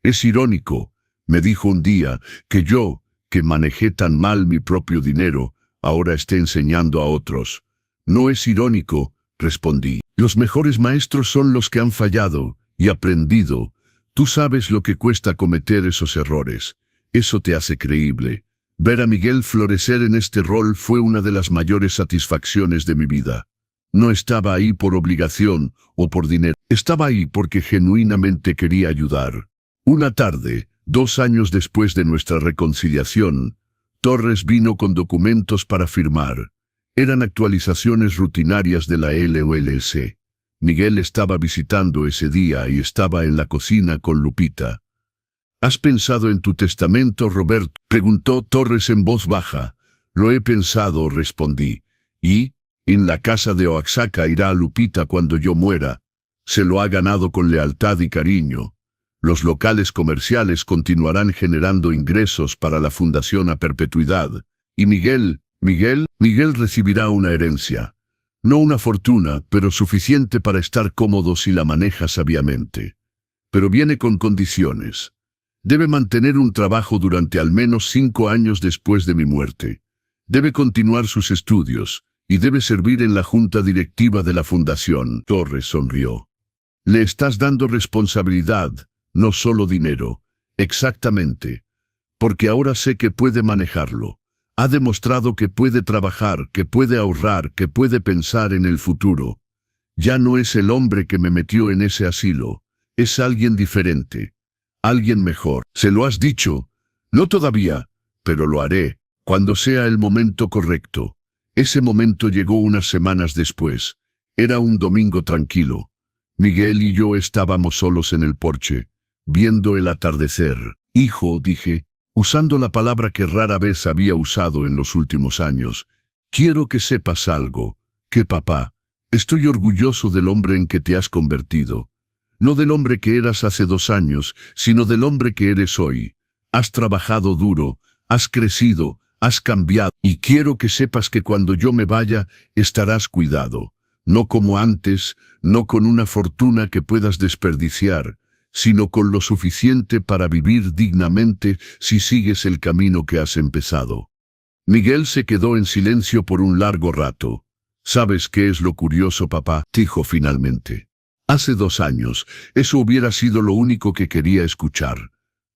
«Es irónico», me dijo un día, «que yo, que manejé tan mal mi propio dinero, ahora esté enseñando a otros». «No es irónico», respondí. «Los mejores maestros son los que han fallado y aprendido. Tú sabes lo que cuesta cometer esos errores. Eso te hace creíble». Ver a Miguel florecer en este rol fue una de las mayores satisfacciones de mi vida. No estaba ahí por obligación o por dinero. Estaba ahí porque genuinamente quería ayudar. Una tarde, 2 años después de nuestra reconciliación, Torres vino con documentos para firmar. Eran actualizaciones rutinarias de la LOLC. Miguel estaba visitando ese día y estaba en la cocina con Lupita. «¿Has pensado en tu testamento, Roberto?», preguntó Torres en voz baja. «Lo he pensado», respondí. «Y, en la casa de Oaxaca irá Lupita cuando yo muera. Se lo ha ganado con lealtad y cariño. Los locales comerciales continuarán generando ingresos para la fundación a perpetuidad. Y Miguel recibirá una herencia. No una fortuna, pero suficiente para estar cómodo si la maneja sabiamente. Pero viene con condiciones. Debe mantener un trabajo durante al menos 5 años después de mi muerte. Debe continuar sus estudios y debe servir en la junta directiva de la fundación». Torres sonrió. «Le estás dando responsabilidad, no solo dinero». «Exactamente. Porque ahora sé que puede manejarlo. Ha demostrado que puede trabajar, que puede ahorrar, que puede pensar en el futuro. Ya no es el hombre que me metió en ese asilo. Es alguien diferente. Alguien mejor». «¿Se lo has dicho?» «No todavía, pero lo haré, cuando sea el momento correcto». Ese momento llegó unas semanas después. Era un domingo tranquilo. Miguel y yo estábamos solos en el porche, viendo el atardecer. «Hijo», dije, usando la palabra que rara vez había usado en los últimos años, «quiero que sepas algo, que papá, estoy orgulloso del hombre en que te has convertido. No del hombre que eras hace 2 años, sino del hombre que eres hoy. Has trabajado duro, has crecido, has cambiado, y quiero que sepas que cuando yo me vaya, estarás cuidado. No como antes, no con una fortuna que puedas desperdiciar, sino con lo suficiente para vivir dignamente si sigues el camino que has empezado». Miguel se quedó en silencio por un largo rato. ¿Sabes qué es lo curioso, papá?, dijo finalmente. Hace 2 años, eso hubiera sido lo único que quería escuchar.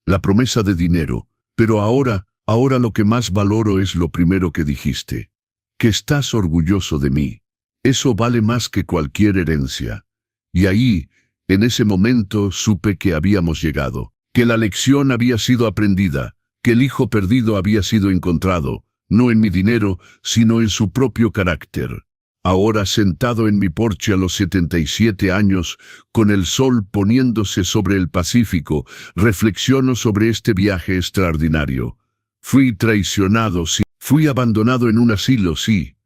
La promesa de dinero. Pero ahora lo que más valoro es lo primero que dijiste. Que estás orgulloso de mí. Eso vale más que cualquier herencia. Y ahí, en ese momento, supe que habíamos llegado. Que la lección había sido aprendida. Que el hijo perdido había sido encontrado. No en mi dinero, sino en su propio carácter. Ahora, sentado en mi porche a los 77 años, con el sol poniéndose sobre el Pacífico, reflexiono sobre este viaje extraordinario. Fui traicionado, sí. Fui abandonado en un asilo, sí.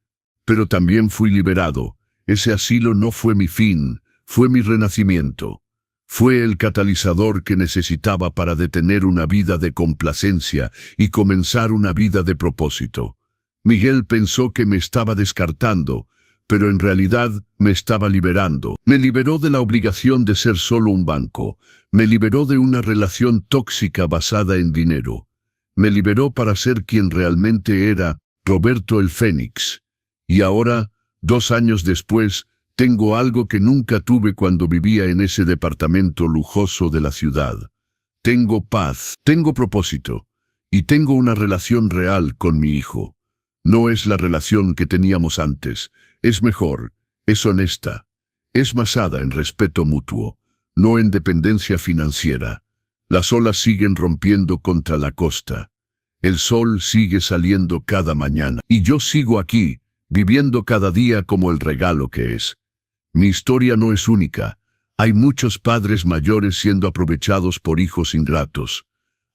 Pero también fui liberado. Ese asilo no fue mi fin, fue mi renacimiento. Fue el catalizador que necesitaba para detener una vida de complacencia y comenzar una vida de propósito. Miguel pensó que me estaba descartando, pero en realidad me estaba liberando. Me liberó de la obligación de ser solo un banco. Me liberó de una relación tóxica basada en dinero. Me liberó para ser quien realmente era, Roberto el Fénix. Y ahora, 2 años después, tengo algo que nunca tuve cuando vivía en ese departamento lujoso de la ciudad. Tengo paz, tengo propósito, y tengo una relación real con mi hijo. No es la relación que teníamos antes. Es mejor, es honesta, es basada en respeto mutuo, no en dependencia financiera. Las olas siguen rompiendo contra la costa. El sol sigue saliendo cada mañana. Y yo sigo aquí, viviendo cada día como el regalo que es. Mi historia no es única. Hay muchos padres mayores siendo aprovechados por hijos ingratos.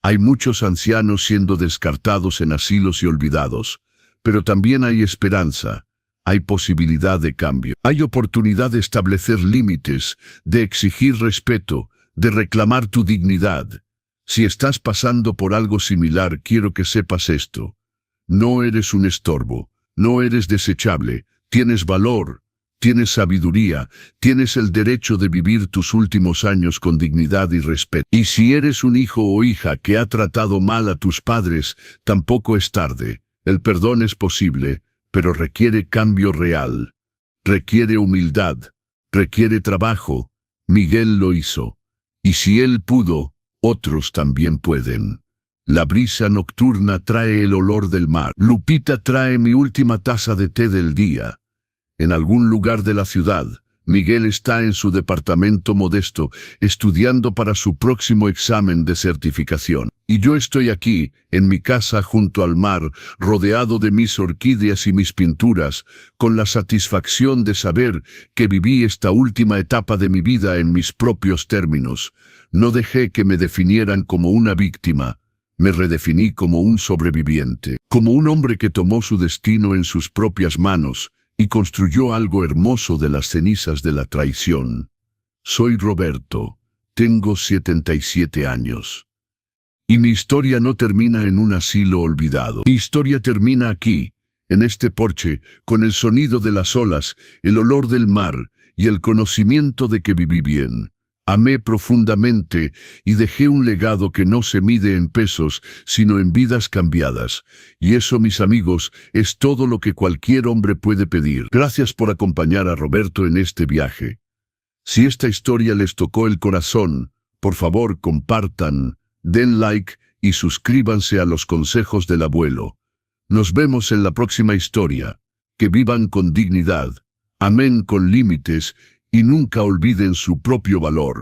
Hay muchos ancianos siendo descartados en asilos y olvidados. Pero también hay esperanza. Hay posibilidad de cambio. Hay oportunidad de establecer límites, de exigir respeto, de reclamar tu dignidad. Si estás pasando por algo similar, quiero que sepas esto. No eres un estorbo, no eres desechable, tienes valor, tienes sabiduría, tienes el derecho de vivir tus últimos años con dignidad y respeto. Y si eres un hijo o hija que ha tratado mal a tus padres, tampoco es tarde. El perdón es posible, pero requiere cambio real. Requiere humildad, requiere trabajo. Miguel lo hizo. Y si él pudo, otros también pueden. La brisa nocturna trae el olor del mar. Lupita trae mi última taza de té del día. En algún lugar de la ciudad, Miguel está en su departamento modesto, estudiando para su próximo examen de certificación. Y yo estoy aquí, en mi casa junto al mar, rodeado de mis orquídeas y mis pinturas, con la satisfacción de saber que viví esta última etapa de mi vida en mis propios términos. No dejé que me definieran como una víctima. Me redefiní como un sobreviviente, como un hombre que tomó su destino en sus propias manos y construyó algo hermoso de las cenizas de la traición. Soy Roberto, tengo 77 años. Y mi historia no termina en un asilo olvidado. Mi historia termina aquí, en este porche, con el sonido de las olas, el olor del mar y el conocimiento de que viví bien. Amé profundamente y dejé un legado que no se mide en pesos, sino en vidas cambiadas. Y eso, mis amigos, es todo lo que cualquier hombre puede pedir. Gracias por acompañar a Roberto en este viaje. Si esta historia les tocó el corazón, por favor compartan, den like y suscríbanse a los consejos del abuelo. Nos vemos en la próxima historia. Que vivan con dignidad, amén con límites, y nunca olviden su propio valor.